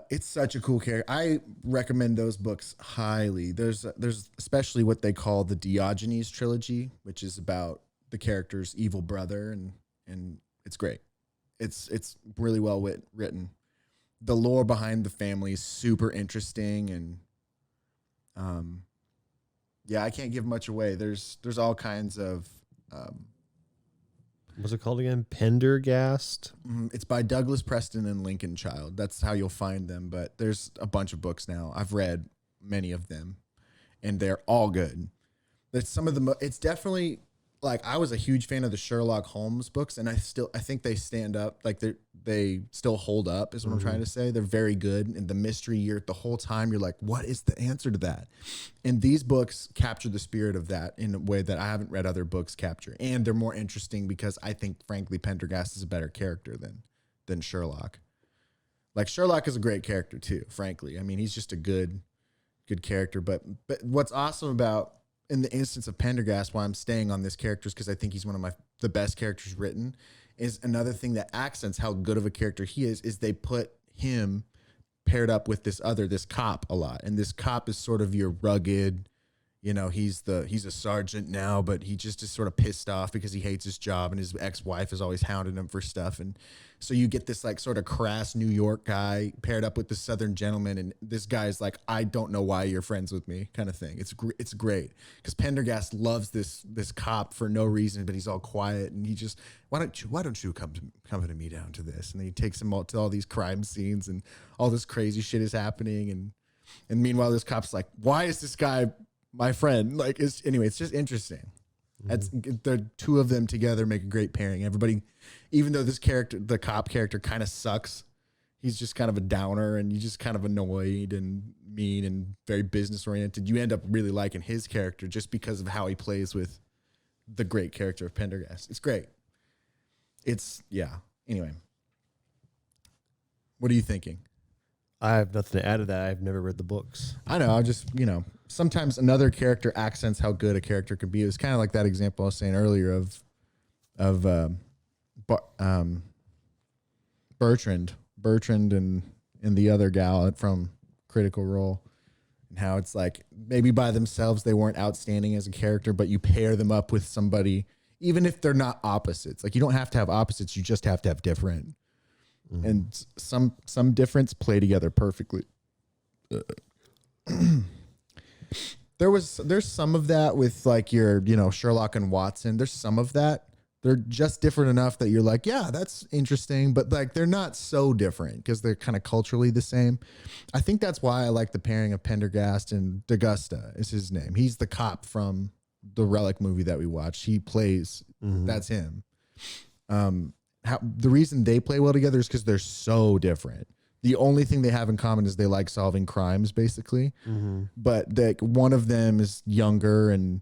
It's such a cool character. I recommend those books highly. There's especially what they call the Diogenes trilogy, which is about the character's evil brother, and it's great. It's really well written. The lore behind the family is super interesting, and I can't give much away. There's all kinds of what's it called again? Pendergast? It's by Douglas Preston and Lincoln Child. That's how you'll find them. But there's a bunch of books now. I've read many of them, and they're all good. There's some of the. It's definitely like I was a huge fan of the Sherlock Holmes books, and I think they stand up. Like they still hold up. Is what I'm trying to say. They're very good, and the mystery. The whole time you're like, what is the answer to that? And these books capture the spirit of that in a way that I haven't read other books capture, and they're more interesting because I think, frankly, Pendergast is a better character than Sherlock. Like Sherlock is a great character too. Frankly, I mean he's just a good character. But what's awesome about in the instance of Pendergast, why I'm staying on this character is because I think he's one of the best characters written. Is another thing that accents how good of a character he is they put him paired up with this cop a lot. And this cop is sort of your rugged, he's a sergeant now, but he just is sort of pissed off because he hates his job and his ex-wife is always hounding him for stuff. And so you get this like sort of crass New York guy paired up with the Southern gentleman. And this guy's like, I don't know why you're friends with me kind of thing. It's great because Pendergast loves this cop for no reason, but he's all quiet. And he just, why don't you come to me down to this? And then he takes him all to all these crime scenes and all this crazy shit is happening. And meanwhile, this cop's like, why is this guy my friend? Like, it's just interesting. That's the two of them together make a great pairing. Everybody, even though this character, the cop character, kind of sucks, he's just kind of a downer and he's just kind of annoyed and mean and very business oriented. You end up really liking his character just because of how he plays with the great character of Pendergast. It's great. Anyway, what are you thinking? I have nothing to add to that. I've never read the books. I know. I just, sometimes another character accents how good a character could be. It was kind of like that example I was saying earlier of Bertrand and the other gal from Critical Role, and how it's like maybe by themselves they weren't outstanding as a character, but you pair them up with somebody, even if they're not opposites. Like you don't have to have opposites, you just have to have different. And some difference play together perfectly. There's some of that with like your, Sherlock and Watson. There's some of that. They're just different enough that you're like, yeah, that's interesting. But like, they're not so different because they're kind of culturally the same. I think that's why I like the pairing of Pendergast and D'Agusta is his name. He's the cop from the Relic movie that we watched. He plays, that's him. The reason they play well together is because they're so different. The only thing they have in common is they like solving crimes, basically. But one of them is younger and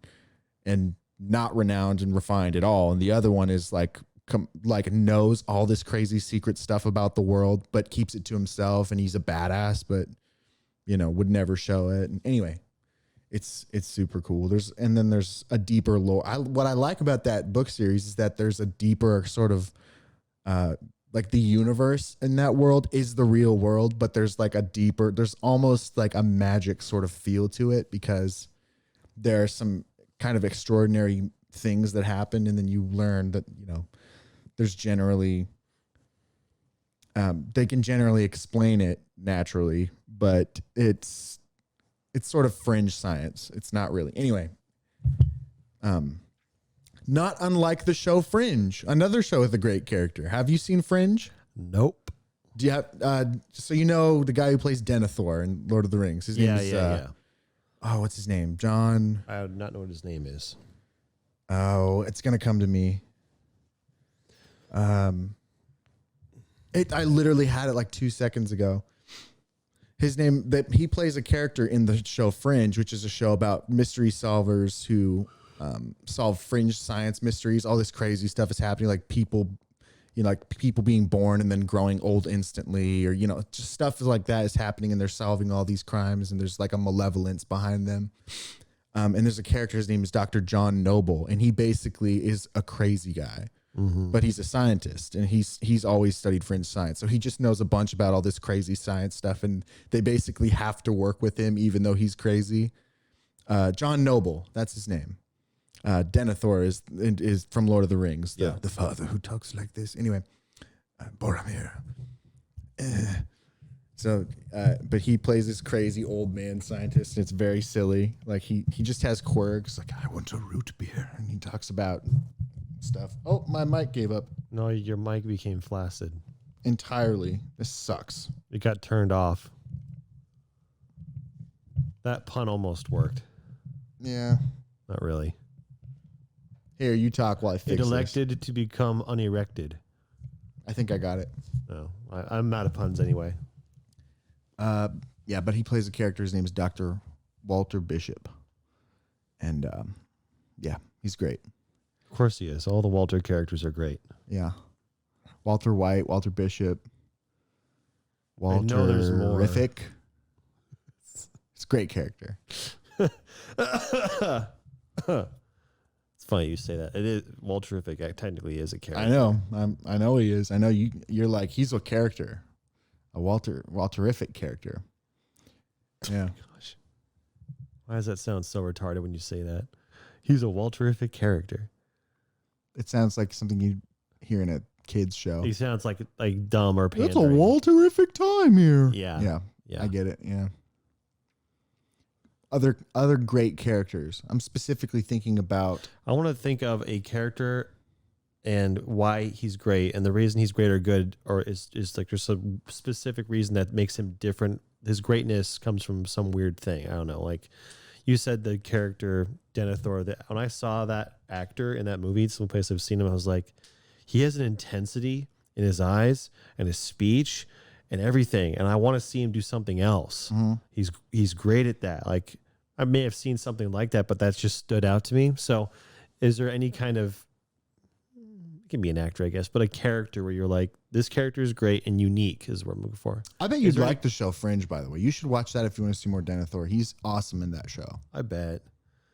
not renowned and refined at all, and the other one is like like knows all this crazy secret stuff about the world, but keeps it to himself, and he's a badass, but would never show it. And anyway, it's super cool. There's a deeper lore. What I like about that book series is that there's a deeper sort of like the universe in that world is the real world, but there's almost like a magic sort of feel to it, because there are some kind of extraordinary things that happen, and then you learn that there's generally they can generally explain it naturally, but it's sort of fringe science. It's not really. Anyway, not unlike the show Fringe, another show with a great character. Have you seen Fringe? Nope. Do you have so the guy who plays Denethor in Lord of the Rings? His name is oh, what's his name? John. I do not know what his name is. Oh, it's gonna come to me. I literally had it like 2 seconds ago. His name, that he plays a character in the show Fringe, which is a show about mystery solvers who solve fringe science mysteries. All this crazy stuff is happening, like people being born and then growing old instantly, or just stuff like that is happening, and they're solving all these crimes, and there's like a malevolence behind them. And there's a character, his name is Dr. John Noble, and he basically is a crazy guy. Mm-hmm. But he's a scientist, and he's always studied fringe science. So he just knows a bunch about all this crazy science stuff, and they basically have to work with him even though he's crazy. John Noble, that's his name. Denethor is from Lord of the Rings, the father who talks like this. Anyway, Boromir. But he plays this crazy old man scientist, and it's very silly. Like he just has quirks. Like, I want a root beer, and he talks about stuff. Oh, my mic gave up. No, your mic became flaccid entirely. This sucks. It got turned off. That pun almost worked. Yeah. Not really. Here, you talk while I fix it elected this. To become unerected. I think I got it. No, I'm out of puns anyway. Yeah, but he plays a character. His name is Dr. Walter Bishop. And yeah, he's great. Of course he is. All the Walter characters are great. Yeah. Walter White, Walter Bishop, Walter Riffic. It's a great character. It's funny you say that. It is Walter Riffic technically is a character. I know. I know he is. I know you're like, he's a character. A Walterific character. Yeah. Gosh. Why does that sound so retarded when you say that? He's a Walterific character. It sounds like something you hear in a kids show. He sounds like dumb or pandering. It's a Walterific time here. Yeah. I get it. Yeah. Other great characters. I'm specifically thinking about. I want to think of a character and why he's great, and the reason he's great or good, or is like there's a specific reason that makes him different. His greatness comes from some weird thing. I don't know. Like you said, the character Denethor. That when I saw that actor in that movie, someplace I've seen him, I was like, he has an intensity in his eyes and his speech and everything, and I want to see him do something else. Mm-hmm. He's great at that. Like I may have seen something like that, but that's just stood out to me. So, is there any kind of can be an actor, I guess, but a character where you're like, this character is great and unique is what I'm looking for. I bet you'd like the show Fringe, by the way. You should watch that if you want to see more Denethor. He's awesome in that show. I bet.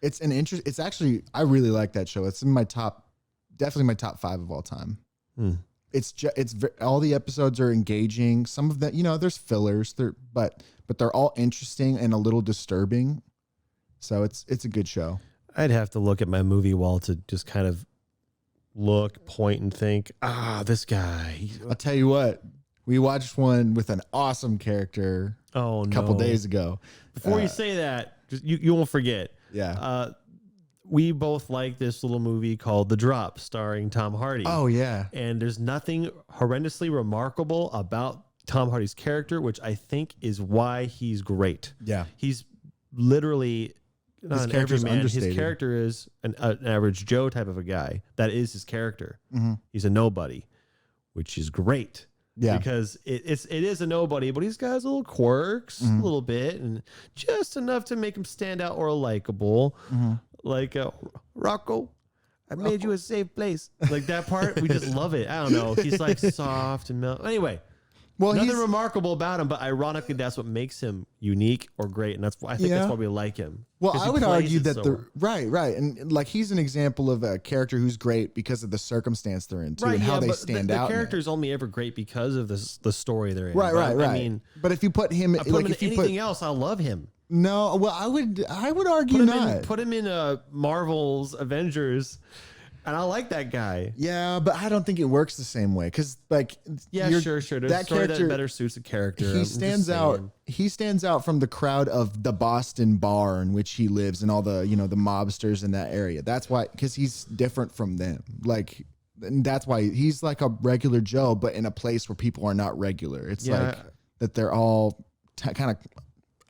It's an interest. It's actually, I really like that show. It's in my definitely my top 5 of all time. All the episodes are engaging. Some of that, there's fillers, but they're all interesting and a little disturbing. So it's a good show. I'd have to look at my movie wall to just kind of point and think, this guy. I'll tell you what, we watched one with an awesome character a couple days ago. Before you say that, just, you won't forget. Yeah. We both like this little movie called The Drop, starring Tom Hardy. Oh, yeah. And there's nothing horrendously remarkable about Tom Hardy's character, which I think is why he's great. Yeah. He's literally... His character's understated. His character is an average Joe type of a guy. That is his character. Mm-hmm. He's a nobody, which is great. Yeah, because it is a nobody, but he's got his little quirks a little bit, and just enough to make him stand out or likable. Mm-hmm. Like Rocco, I made you a safe place. Like that part, we just love it. I don't know. He's like soft and mellow. Anyway, well, nothing remarkable about him, but ironically, that's what makes him unique or great, and I think that's why we like him. Well, I would argue that right, and like he's an example of a character who's great because of the circumstance they're in too, and how they stand out. The character's only ever great because of the story they're in. Right. I mean, but if you put him, if anything else, I'll love him. No, well, I would argue not. Put him in Marvel's Avengers, and I like that guy. Yeah, but I don't think it works the same way because, like, sure. That character better suits the character. He stands out. He stands out from the crowd of the Boston bar in which he lives, and all the the mobsters in that area. That's why, because he's different from them. Like, and that's why he's like a regular Joe, but in a place where people are not regular. It's like that they're all kind of.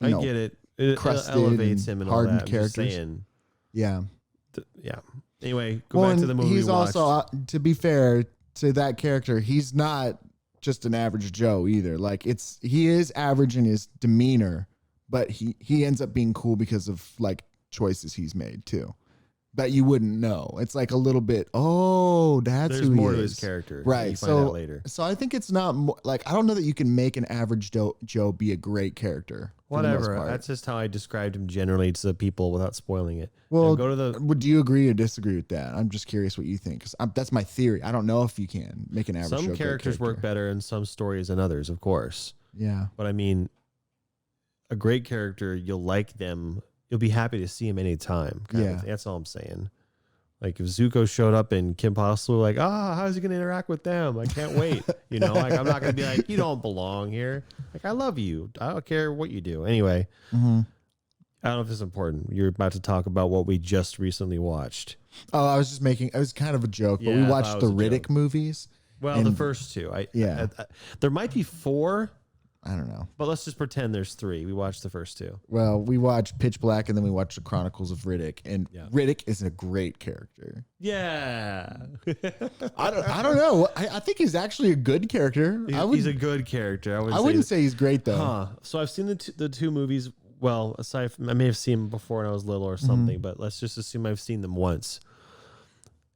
I get it. It elevates him and hardened all that. characters. Yeah. Anyway, go back to the movie. He's also, to be fair to that character, he's not just an average Joe either. Like he is average in his demeanor, but he ends up being cool because of like choices he's made too. But you wouldn't know. It's like a little bit. Oh, that's there's more to his character, right? You find out later. So I think it's not like I don't know that you can make an average Joe be a great character. Whatever. That's just how I described him generally to the people without spoiling it. Well, would you agree or disagree with that? I'm just curious what you think. Because that's my theory. I don't know if you can make an average. Some characters work better in some stories than others, of course. Yeah. But I mean, a great character, you'll like them. You'll be happy to see him anytime. That's all I'm saying. Like if Zuko showed up and Kim Possible, like, how's he going to interact with them? I can't wait. Like I'm not going to be like, you don't belong here. Like I love you. I don't care what you do. Anyway, I don't know if it's important. You're about to talk about what we just recently watched. Oh, I was just making. It was kind of a joke, but we watched the Riddick movies. Well, the first two. There might be four. I don't know. But let's just pretend there's three. We watched the first two. Well, we watched Pitch Black and then we watched the Chronicles of Riddick. And Riddick is a great character. Yeah. I don't know. I think he's actually a good character. He's a good character. I wouldn't say he's great though. So I've seen the two movies. Well, aside from, I may have seen them before when I was little or something, but let's just assume I've seen them once.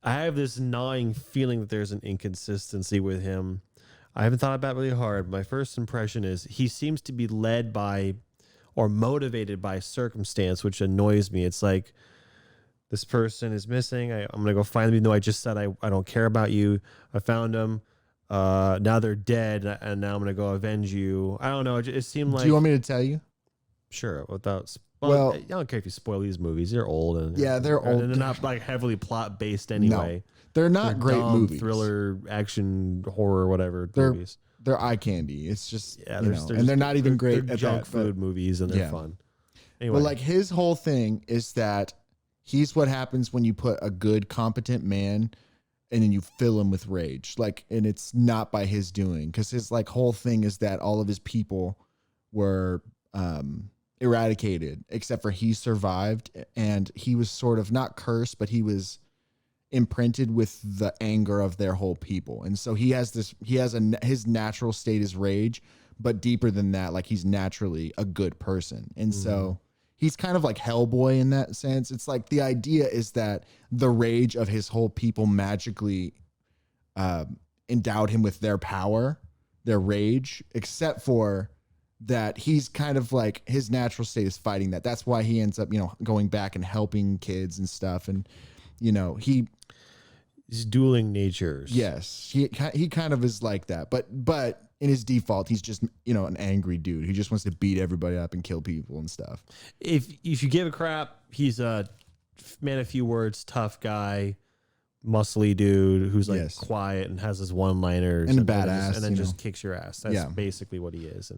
I have this gnawing feeling that there's an inconsistency with him. I haven't thought about it really hard. My first impression is he seems to be led by or motivated by circumstance, which annoys me. It's like this person is missing. I'm going to go find them, even though I just said I don't care about you. I found them. Now they're dead, and now I'm going to go avenge you. I don't know. It seemed like... Do you want me to tell you? Sure. Well, I don't care if you spoil these movies. They're old. They're old. And they're not like heavily plot-based anyway. No. They're not great movies. Thriller, action, horror, whatever movies. They're eye candy. It's just, and they're not even great at junk food movies, and they're fun. Anyway. But like his whole thing is that he's what happens when you put a good, competent man and then you fill him with rage. Like, and it's not by his doing, because his like whole thing is that all of his people were eradicated, except for he survived, and he was sort of not cursed, but he was imprinted with the anger of their whole people. And so his natural state is rage, but deeper than that, like he's naturally a good person. And so he's kind of like Hellboy in that sense. It's like the idea is that the rage of his whole people magically endowed him with their power, their rage, except for that he's kind of like his natural state is fighting that. That's why he ends up, going back and helping kids and stuff. And, he's dueling natures. Yes, he kind of is like that, but in his default, he's just an angry dude. He just wants to beat everybody up and kill people and stuff. If you give a crap, he's a man of few words, tough guy, muscly dude who's like quiet and has his one-liners and a badass, and then just kicks your ass. That's basically what he is.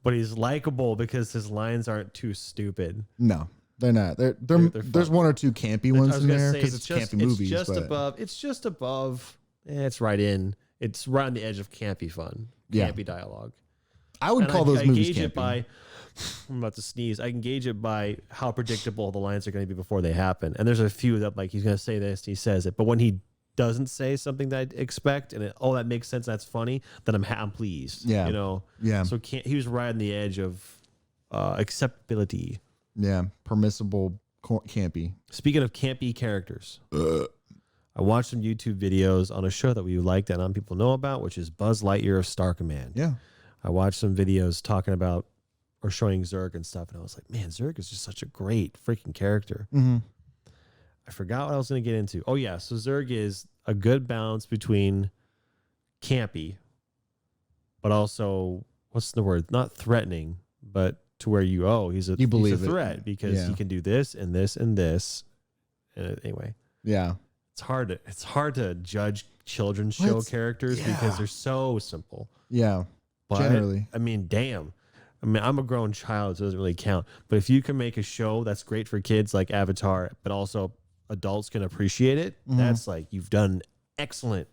But he's likable because his lines aren't too stupid. No. They're not. There's one or two campy ones in there because it's campy movies. It's just above. It's right in. It's right on the edge of campy fun. Campy dialogue. I would call those movies campy. I'm about to sneeze. I can gauge it by how predictable the lines are going to be before they happen. And there's a few that like he's going to say this, he says it, but when he doesn't say something that I'd expect, and that makes sense, that's funny, then I'm pleased. Yeah. Yeah. So he was right on the edge of acceptability. Yeah, permissible campy. Speaking of campy characters, I watched some YouTube videos on a show that we like that not people know about, which is Buzz Lightyear of Star Command. Yeah. I watched some videos talking about or showing Zurg and stuff, and I was like, man, Zurg is just such a great freaking character. Mm-hmm. I forgot what I was going to get into. Oh, yeah. So Zurg is a good balance between campy, but also, what's the word? Not threatening, but to where he's a threat because he can do this and this and this. And anyway. Yeah. It's hard to judge children's show characters because they're so simple. Yeah. But, generally. I mean, damn. I mean, I'm a grown child, so it doesn't really count. But if you can make a show that's great for kids like Avatar, but also adults can appreciate it, that's like you've done excellent.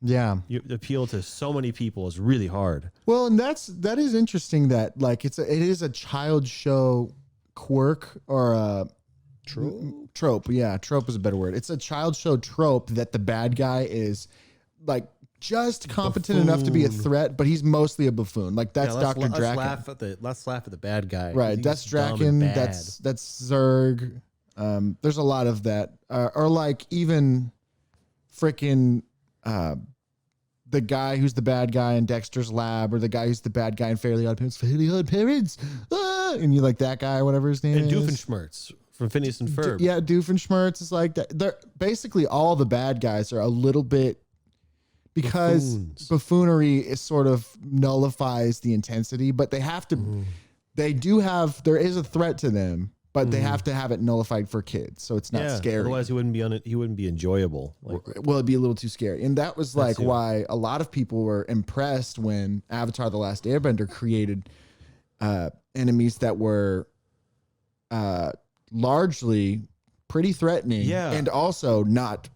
Yeah. You appeal to so many people is really hard. Well, and that is interesting that like it is a child show quirk or a trope. Yeah, trope is a better word. It's a child show trope that the bad guy is like just competent enough to be a threat, but he's mostly a buffoon. Like that's Dr. Draken. Let's laugh at the bad guy. Right. That's Draken. That's Zurg. There's a lot of that. Or like even freaking the guy who's the bad guy in Dexter's Lab, or the guy who's the bad guy in Fairly Odd Parents. Fairly Odd Parents. And you like that guy, whatever his name and is. Doofenshmirtz from Phineas and Ferb. Doofenshmirtz is like that. They're basically all the bad guys are a little bit because buffoonery is sort of nullifies the intensity, but they have to. There is a threat to them, but they have to have it nullified for kids, so it's not scary. Otherwise, he wouldn't be enjoyable. Well, it'd be a little too scary, and that was like why a lot of people were impressed when Avatar: The Last Airbender created enemies that were largely pretty threatening, and also not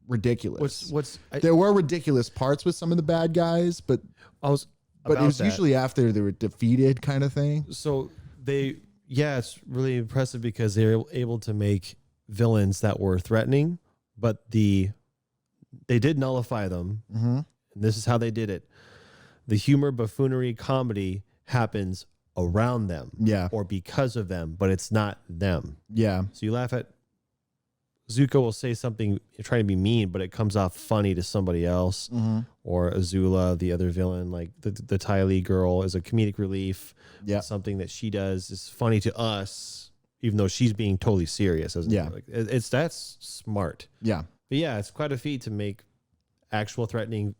ridiculous. There were ridiculous parts with some of the bad guys, but it was usually after they were defeated, kind of thing. So it's really impressive because they were able to make villains that were threatening, but they did nullify them. Mm-hmm. And this is how they did it. The humor, buffoonery, comedy happens around them, or because of them, but it's not them. Yeah. So you laugh at Zuko will say something trying to be mean, but it comes off funny to somebody else. Mm-hmm. Or Azula, the other villain, like the Ty Lee girl, is a comedic relief. Yeah. Something that she does is funny to us, even though she's being totally serious. That's smart. Yeah. But yeah, it's quite a feat to make actual threatening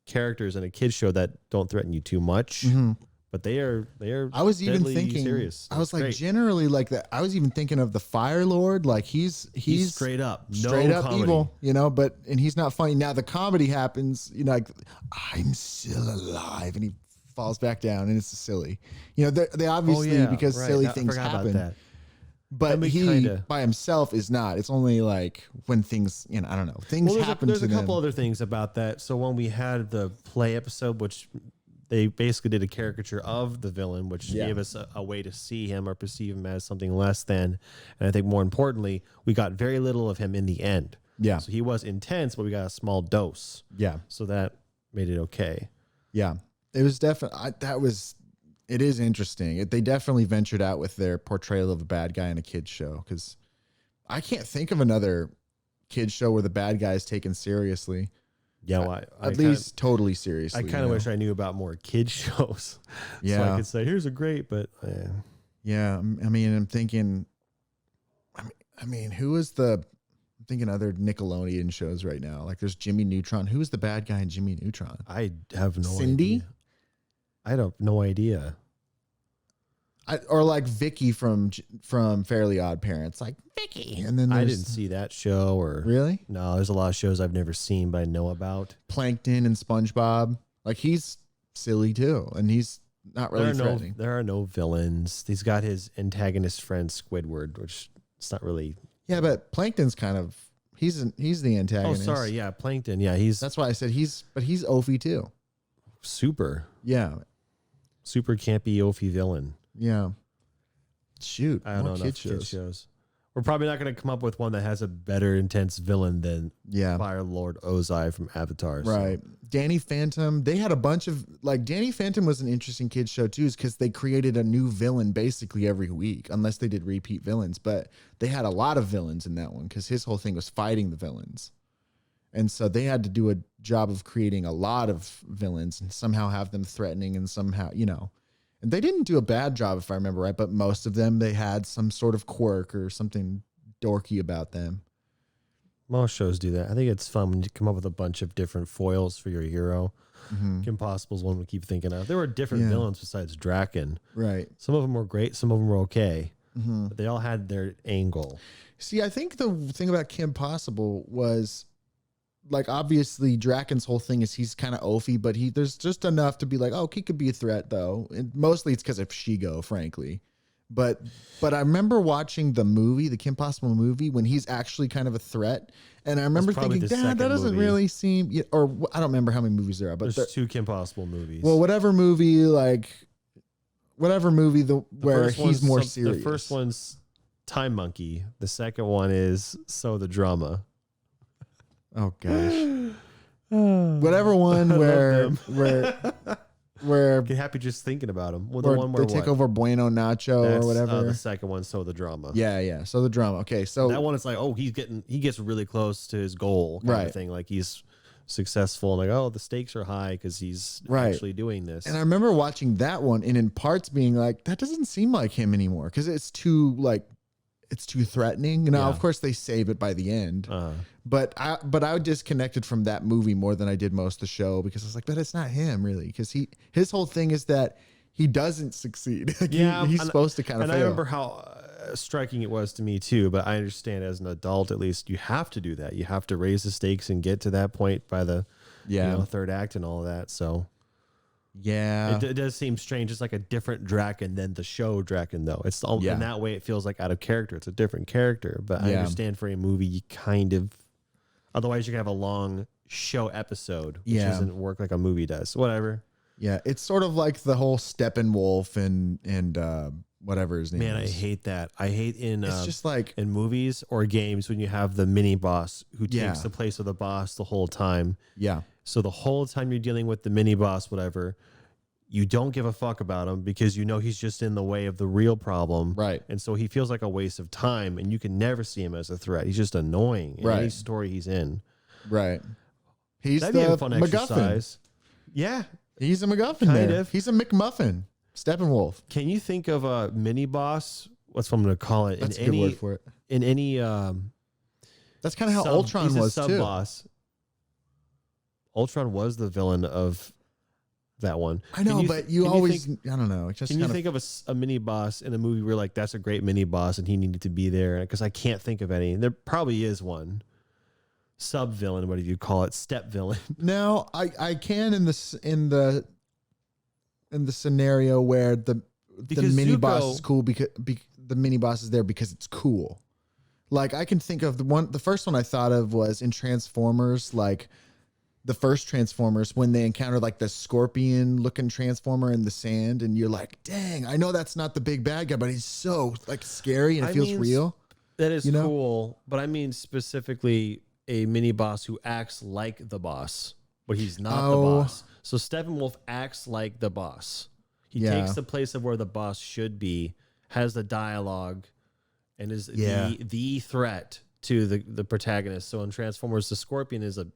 characters in a kid's show that don't threaten you too much. Mm-hmm. But they are. I was even thinking. Serious. I was like, great. Generally like that. I was even thinking of the Fire Lord. Like he's straight up evil, But he's not funny. Now the comedy happens. Like I'm still alive, and he falls back down, and it's silly. They obviously because silly things happen. But he by himself is not. It's only like when things, I don't know. Things happen to them. There's a couple other things about that. So when we had the play episode, which they basically did a caricature of the villain, which gave us a way to see him or perceive him as something less than. And I think more importantly, we got very little of him in the end. Yeah. So he was intense, but we got a small dose. Yeah. So that made it okay. Yeah. It was definitely, it is interesting. They definitely ventured out with their portrayal of a bad guy in a kid's show, because I can't think of another kid's show where the bad guy is taken seriously. Yeah, well, at least totally seriously. I kind of wish I knew about more kids shows. So I could say, here's a great, but yeah. I mean, I'm thinking, who is I'm thinking other Nickelodeon shows right now. Like there's Jimmy Neutron. Who is the bad guy in Jimmy Neutron? I have no Cindy? idea. I have no idea. Or like Vicky from Fairly Odd Parents, like Vicky. And then I didn't see that show. Or really? No, there's a lot of shows I've never seen, but I know about. Plankton and SpongeBob. Like he's silly too, and he's not really threatening. There are no villains. He's got his antagonist friend Squidward, which it's not really. Yeah, but Plankton's kind of he's the antagonist. Oh, sorry, yeah, Plankton. Yeah, that's why I said he's Ophi too. Super. Yeah. Super campy Ophi villain. Yeah. Shoot. I don't know enough kid shows. We're probably not going to come up with one that has a better intense villain than Fire Lord Ozai from Avatar. Right. So. Danny Phantom, they had a bunch of, like, Danny Phantom was an interesting kids show too, because they created a new villain basically every week, unless they did repeat villains. But they had a lot of villains in that one because his whole thing was fighting the villains. And so they had to do a job of creating a lot of villains and somehow have them threatening and somehow, you know. And they didn't do a bad job, if I remember right, but most of them, they had some sort of quirk or something dorky about them. Most shows do that. I think it's fun when you come up with a bunch of different foils for your hero. Kim Possible's one we keep thinking of. There were different villains besides Draken. Right. Some of them were great. Some of them were okay. But they all had their angle. See, I think the thing about Kim Possible was, like, obviously Draken's whole thing is he's kind of oafy, but there's just enough to be like, oh, he could be a threat though. And mostly it's because of Shigo, frankly. But I remember watching the movie, the Kim Possible movie, when he's actually kind of a threat. And I remember thinking, Dad, that doesn't really seem, or I don't remember how many movies there are, but there's 2 Kim Possible movies. Well, whatever movie where he's more serious. The first one's Time Monkey. The second one is So the Drama. Oh gosh. Whatever one where get happy just thinking about him. Well, the one where they take over Bueno Nacho or whatever. The second one, So the Drama. Yeah. So the Drama. Okay, so that one is like, oh, he gets really close to his goal, kind of thing. Like he's successful, and like, oh, the stakes are high because he's actually doing this. And I remember watching that one, and in parts being like, that doesn't seem like him anymore because it's too threatening. Now, of course, they save it by the end. But I disconnected from that movie more than I did most of the show because I was like, but it's not him really, because his whole thing is that he doesn't succeed. He's supposed to kind of fail. I remember how striking it was to me too. But I understand as an adult, at least, you have to do that. You have to raise the stakes and get to that point by the third act and all of that. So. Yeah, it does seem strange. It's like a different Draken than the show Draken, though. It's in that way it feels like out of character. It's a different character, but I understand for a movie, you kind of. Otherwise, you can have a long show episode, which doesn't work like a movie does. Whatever. Yeah, it's sort of like the whole Steppenwolf and whatever his name is. Man, I hate that. I hate it's just like in movies or games when you have the mini boss who takes the place of the boss the whole time. Yeah. So the whole time you're dealing with the mini boss, whatever, you don't give a fuck about him because you know he's just in the way of the real problem. Right. And so he feels like a waste of time, and you can never see him as a threat. He's just annoying in any story he's in. Right. That'd be a fun MacGuffin. Exercise. Yeah. He's a MacGuffin kind of. He's a McMuffin. Steppenwolf. Can you think of a mini boss? What's what I'm going to call it? That's a good word for it. In any... that's kind of how Ultron was too. Boss. Ultron was the villain of that one. I know, but you always, I don't know. It's just can you think of a mini boss in a movie where like that's a great mini boss and he needed to be there? Because I can't think of any. There probably is one. Sub villain, what do you call it? Step villain. No, I can in the scenario where the mini boss is cool because the mini boss is there because it's cool. Like I can think of the first one I thought of was in Transformers, like. The first Transformers, when they encounter like the scorpion looking Transformer in the sand, and you're like, dang, I know that's not the big bad guy, but he's so like scary and it feels real. That is cool. But I mean specifically a mini boss who acts like the boss, but he's not the boss. So Steppenwolf acts like the boss. He takes the place of where the boss should be, has the dialogue, and is the threat to the protagonist. So in Transformers, the scorpion is a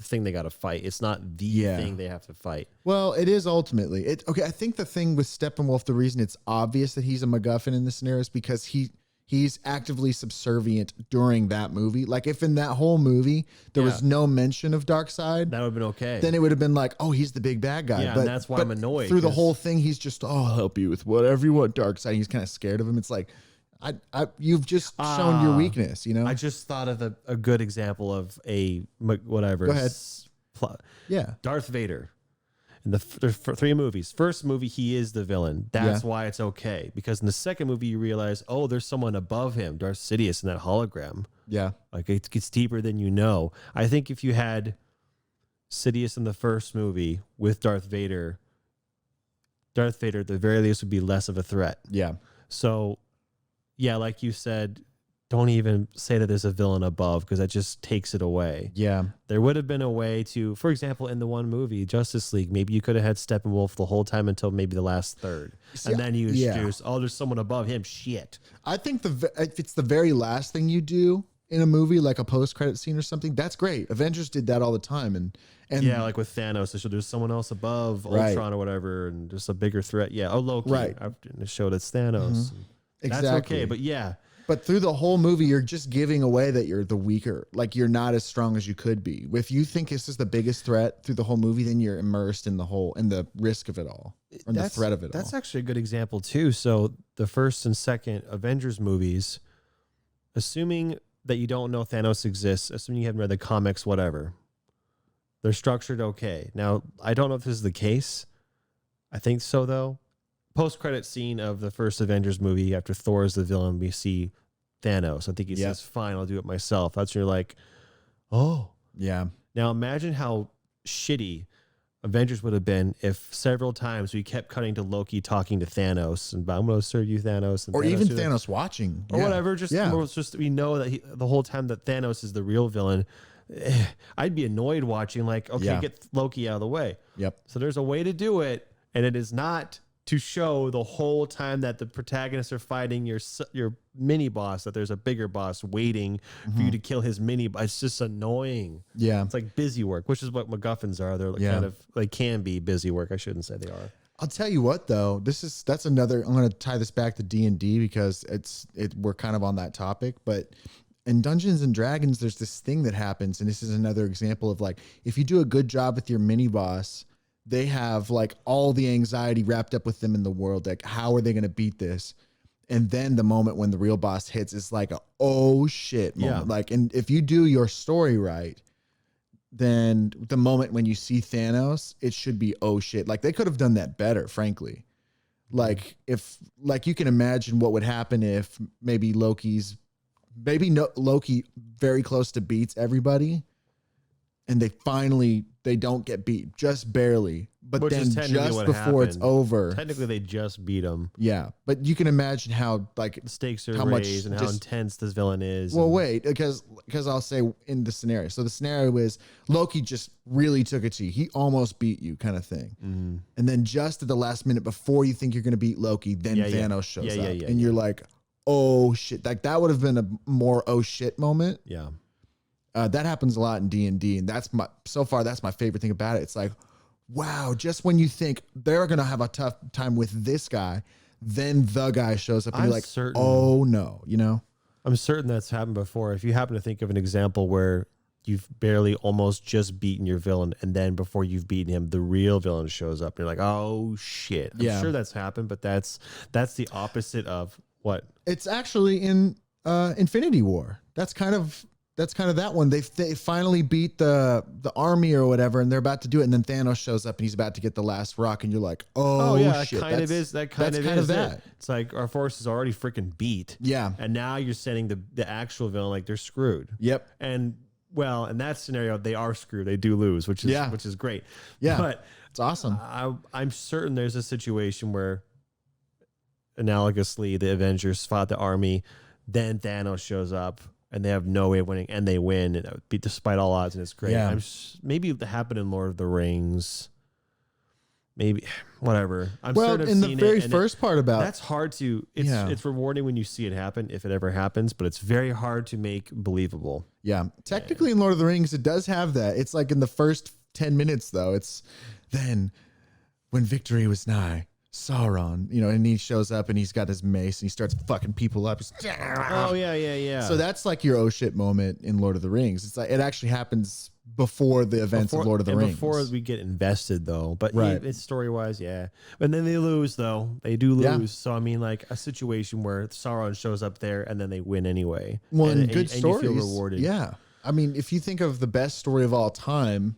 thing they got to fight. It's not the thing they have to fight. Well, it is ultimately. Okay, I think the thing with Steppenwolf, the reason it's obvious that he's a MacGuffin in this scenario is because he's actively subservient during that movie. Like if in that whole movie there was no mention of Darkseid, that would have been okay. Then it would have been like, oh, he's the big bad guy. Yeah, and that's why I'm annoyed. Through the whole thing, he's just, oh, I'll help you with whatever you want, Darkseid. He's kind of scared of him. It's like, you've just shown your weakness, you know? I just thought of a good example of a whatever. Go ahead. Darth Vader. In there's 3 movies. First movie, he is the villain. That's why it's okay. Because in the second movie, you realize, oh, there's someone above him, Darth Sidious in that hologram. Yeah. Like it gets deeper than you know. I think if you had Sidious in the first movie with Darth Vader, at the very least would be less of a threat. Yeah. So... yeah, like you said, don't even say that there's a villain above because that just takes it away. Yeah. There would have been a way to, for example, in the one movie, Justice League, maybe you could have had Steppenwolf the whole time until maybe the last third. And then you introduce, there's someone above him. Shit. I think if it's the very last thing you do in a movie, like a post-credit scene or something, that's great. Avengers did that all the time. And yeah, like with Thanos, they showed there's someone else above Ultron or whatever, and just a bigger threat. Yeah. Oh, Loki. Right. It showed it's Thanos. That's okay. But yeah. But through the whole movie, you're just giving away that you're the weaker. Like, you're not as strong as you could be. If you think this is the biggest threat through the whole movie, then you're immersed in the risk of it all, and the threat of it all. That's actually a good example too. So the first and second Avengers movies, assuming that you don't know Thanos exists, assuming you haven't read the comics, whatever, they're structured okay. Now, I don't know if this is the case. I think so, though. Post-credit scene of the first Avengers movie, after Thor is the villain, we see Thanos. I think he says, fine, I'll do it myself. That's when you're like, oh. Yeah. Now imagine how shitty Avengers would have been if several times we kept cutting to Loki talking to Thanos, and I'm going to serve you, Thanos. And or Thanos even Thanos watching. Or whatever. Just we know that the whole time that Thanos is the real villain. I'd be annoyed watching, like, okay, get Loki out of the way. Yep. So there's a way to do it, and it is not to show the whole time that the protagonists are fighting your mini boss, that there's a bigger boss waiting for you to kill his mini boss. It's just annoying. Yeah. It's like busy work, which is what MacGuffins are. They're kind of, they can be busy work. I shouldn't say they are. I'll tell you what, though, that's another, I'm going to tie this back to D&D because we're kind of on that topic, but in Dungeons and Dragons, there's this thing that happens. And this is another example of, like, if you do a good job with your mini boss, they have like all the anxiety wrapped up with them in the world. Like, how are they going to beat this? And then the moment when the real boss hits is like a, oh shit moment. Yeah. Like, and if you do your story right, then the moment when you see Thanos, it should be, oh shit. Like, they could have done that better, frankly. Like, if, like, you can imagine what would happen if maybe Loki very close to beats everybody, and they don't get beat, just barely. But Which then just before it's over, technically they just beat him. Yeah, but you can imagine how, like, The stakes are raised and how intense this villain is. Well, wait, because I'll say in the scenario. So the scenario is Loki just really took it to you. He almost beat you, kind of thing. And then just at the last minute before you think you're going to beat Loki, then Thanos shows up, and you're like, oh shit! Like, that would have been a more oh shit moment. Yeah. That happens a lot in D&D, and that's my favorite thing about it. It's like, wow, just when you think they're going to have a tough time with this guy, then the guy shows up and you're like, oh no, you know? I'm certain that's happened before. If you happen to think of an example where you've barely almost just beaten your villain, and then before you've beaten him, the real villain shows up, and you're like, oh shit. I'm sure that's happened, but that's the opposite of what? It's actually in Infinity War. That's kind of that one. They finally beat the army or whatever, and they're about to do it, and then Thanos shows up and he's about to get the last rock, and you're like, oh yeah, shit. That kind of is that. It's like our force is already freaking beat. Yeah. And now you're sending the actual villain, like, they're screwed. Yep. And well, in that scenario, they are screwed. They do lose, which is great. Yeah. But it's awesome. I'm certain there's a situation where analogously the Avengers fought the army, then Thanos shows up, and they have no way of winning, and they win, and beat despite all odds, and it's great. Yeah. Maybe it happened in Lord of the Rings. Maybe, whatever. In the very first part about that's hard to. It's rewarding when you see it happen, if it ever happens, but it's very hard to make believable. Yeah, technically in Lord of the Rings, it does have that. It's like in the first 10 minutes, though. It's then when victory was nigh, Sauron, and he shows up and he's got his mace and he starts fucking people up. Oh yeah. So that's like your oh shit moment in Lord of the Rings. It's like it actually happens before the events of Lord of the Rings. Before we get invested, though. But it's story wise, yeah. And then they lose, though. They do lose. Yeah. So I mean, like, a situation where Sauron shows up there and then they win anyway. Well, and good stories. You feel rewarded. Yeah. I mean, if you think of the best story of all time,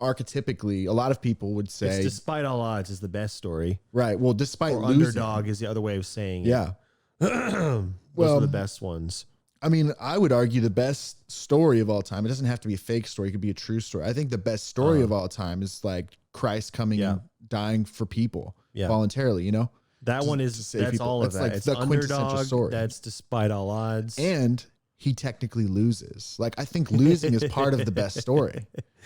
archetypically, a lot of people would say it's despite all odds is the best story. Right. Well, despite or losing, underdog is the other way of saying it. Yeah. Those are the best ones. I mean, I would argue the best story of all time. It doesn't have to be a fake story. It could be a true story. I think the best story of all time is like Christ coming and dying for people voluntarily, That one is that's people. all of that. Like it's the quintessential underdog. story. That's despite all odds. And he technically loses. Like, I think losing is part of the best story.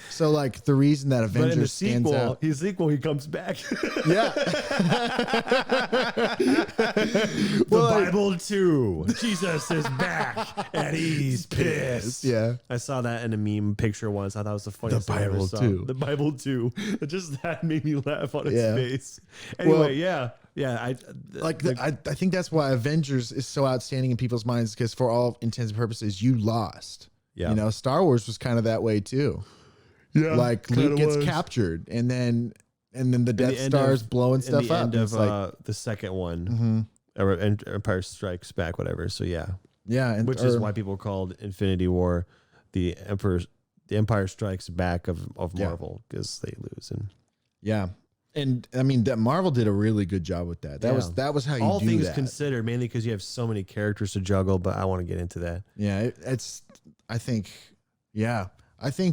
So, like, the reason that Avengers stands out. His sequel, he comes back. Yeah. The Bible too. Jesus is back and he's pissed. Yeah. I saw that in a meme picture once. I thought it was the funniest thing I ever saw. The Bible too. Just that made me laugh on his face. Anyway, I think that's why Avengers is so outstanding in people's minds, because for all intents and purposes, you lost. Yeah. You know, Star Wars was kind of that way too. Yeah. Like Luke gets captured and then the Death Star's blowing stuff up. End of the second one, Empire Strikes Back, whatever. So yeah. Yeah. Which is why people called Infinity War the Empire Strikes Back of Marvel, because they lose. And yeah. And I mean, that Marvel did a really good job with that. That was how you all do things that. considered, mainly because you have so many characters to juggle. But I want to get into that. Yeah, I think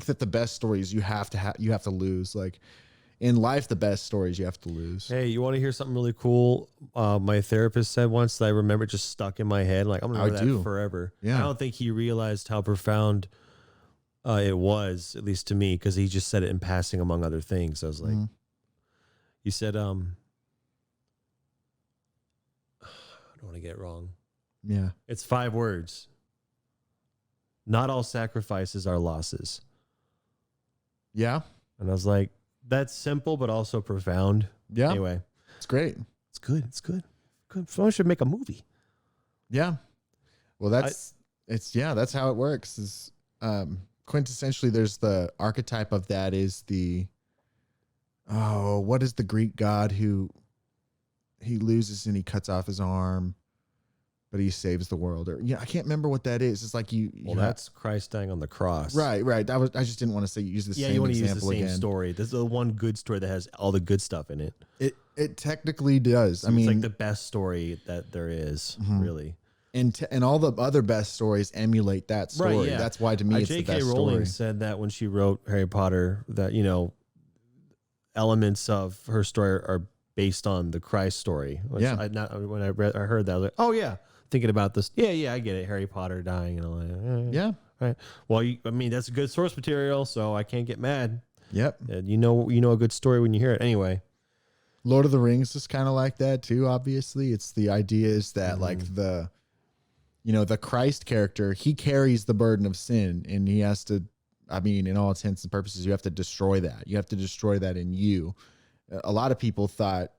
that the best stories you have to lose. Like in life, the best stories you have to lose. Hey, you want to hear something really cool? My therapist said once that I remember, just stuck in my head. Like I'm gonna remember that forever. Yeah, I don't think he realized how profound it was, at least to me, because he just said it in passing among other things. I was like. He said, I don't want to get it wrong. Yeah. It's 5 words. Not all sacrifices are losses. Yeah. And I was like, that's simple, but also profound. Yeah. Anyway. It's great. It's good. It's good. Someone should make a movie. Yeah. Well, that's how it works. Is quintessentially, there's the archetype of that is the, what is the Greek god who he loses and he cuts off his arm, but he saves the world? Or I can't remember what that is. It's like that's Christ dying on the cross. Right. I just didn't want to say use the same example again. Yeah, you want to use the same story. This is the one good story that has all the good stuff in it. It technically does. So I mean, it's like the best story that there is, really. And all the other best stories emulate that story. Right, yeah. That's why to me it's the best story. J.K. Rowling said that when she wrote Harry Potter, that elements of her story are based on the Christ story. When I heard that, I was like, oh yeah, thinking about this. Yeah, I get it. Harry Potter dying and all that. Yeah. Right. Well, that's a good source material, so I can't get mad. Yep. You know a good story when you hear it. Anyway. Lord of the Rings is kind of like that too. Obviously, it's the idea is that like the Christ character, he carries the burden of sin, and he has to. I mean, in all intents and purposes, you have to destroy that. You have to destroy that in you. A lot of people thought,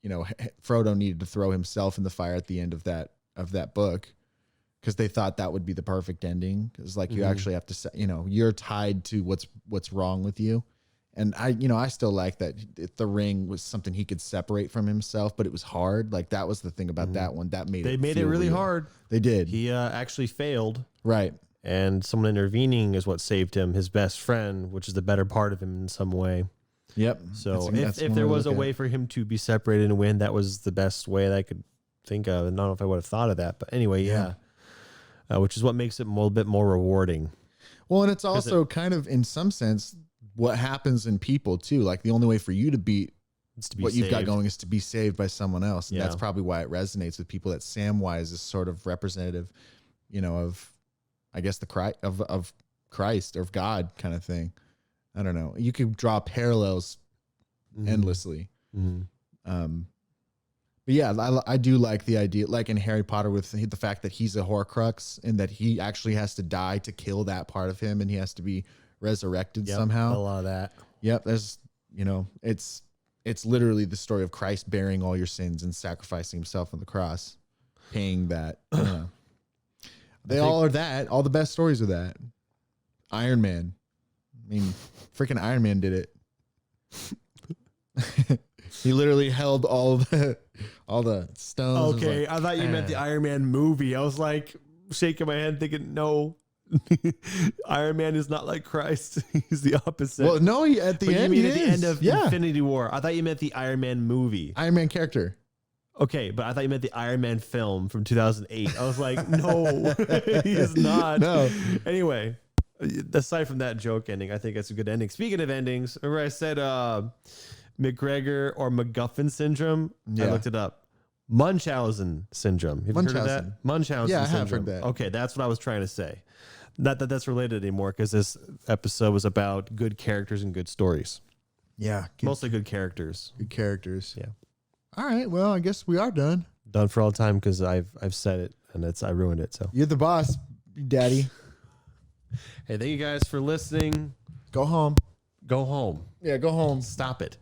Frodo needed to throw himself in the fire at the end of that book, because they thought that would be the perfect ending. Because you actually have to, you're tied to what's wrong with you. And I still like that the ring was something he could separate from himself, but it was hard. Like that was the thing about that one that made they made it really hard. They did. He actually failed. Right. And someone intervening is what saved him, his best friend, which is the better part of him in some way. Yep. So if there was a way for him to be separated and win, that was the best way that I could think of. And I don't know if I would have thought of that. But anyway, yeah. Which is what makes it a little bit more rewarding. Well, and it's also kind of, in some sense, what happens in people, too. Like the only way for you to beat what you've got going is to be saved by someone else. And that's probably why it resonates with people, that Samwise is sort of representative, of... I guess of Christ or of God kind of thing. I don't know. You could draw parallels endlessly. Mm-hmm. But yeah, I do like the idea, like in Harry Potter, with the fact that he's a Horcrux and that he actually has to die to kill that part of him, and he has to be resurrected somehow. A lot of that. Yep. There's, it's literally the story of Christ bearing all your sins and sacrificing himself on the cross, paying that. They all are that. All the best stories are that. Iron Man. I mean, freaking Iron Man did it. He literally held all the stones. Okay, I thought you meant the Iron Man movie. I was like shaking my head thinking, no. Iron Man is not like Christ. He's the opposite. Well, no, at the end, at the end of Infinity War. I thought you meant the Iron Man movie. Iron Man character. Okay, but I thought you meant the Iron Man film from 2008. I was like, no, he is not. No. Anyway, aside from that joke ending, I think it's a good ending. Speaking of endings, remember I said McGregor or MacGuffin syndrome? Yeah. I looked it up. Munchausen syndrome. Have you heard of that? Munchausen Yeah, I syndrome. have heard that. Okay, that's what I was trying to say. Not that that's related anymore because this episode was about good characters and good stories. Yeah. Mostly good characters. Good characters. Yeah. All right. Well, I guess we are done. Done for all time because I've said it and I ruined it. So You're the boss, daddy. hey, thank you guys for listening. Go home. Go home. Yeah, go home. Stop it.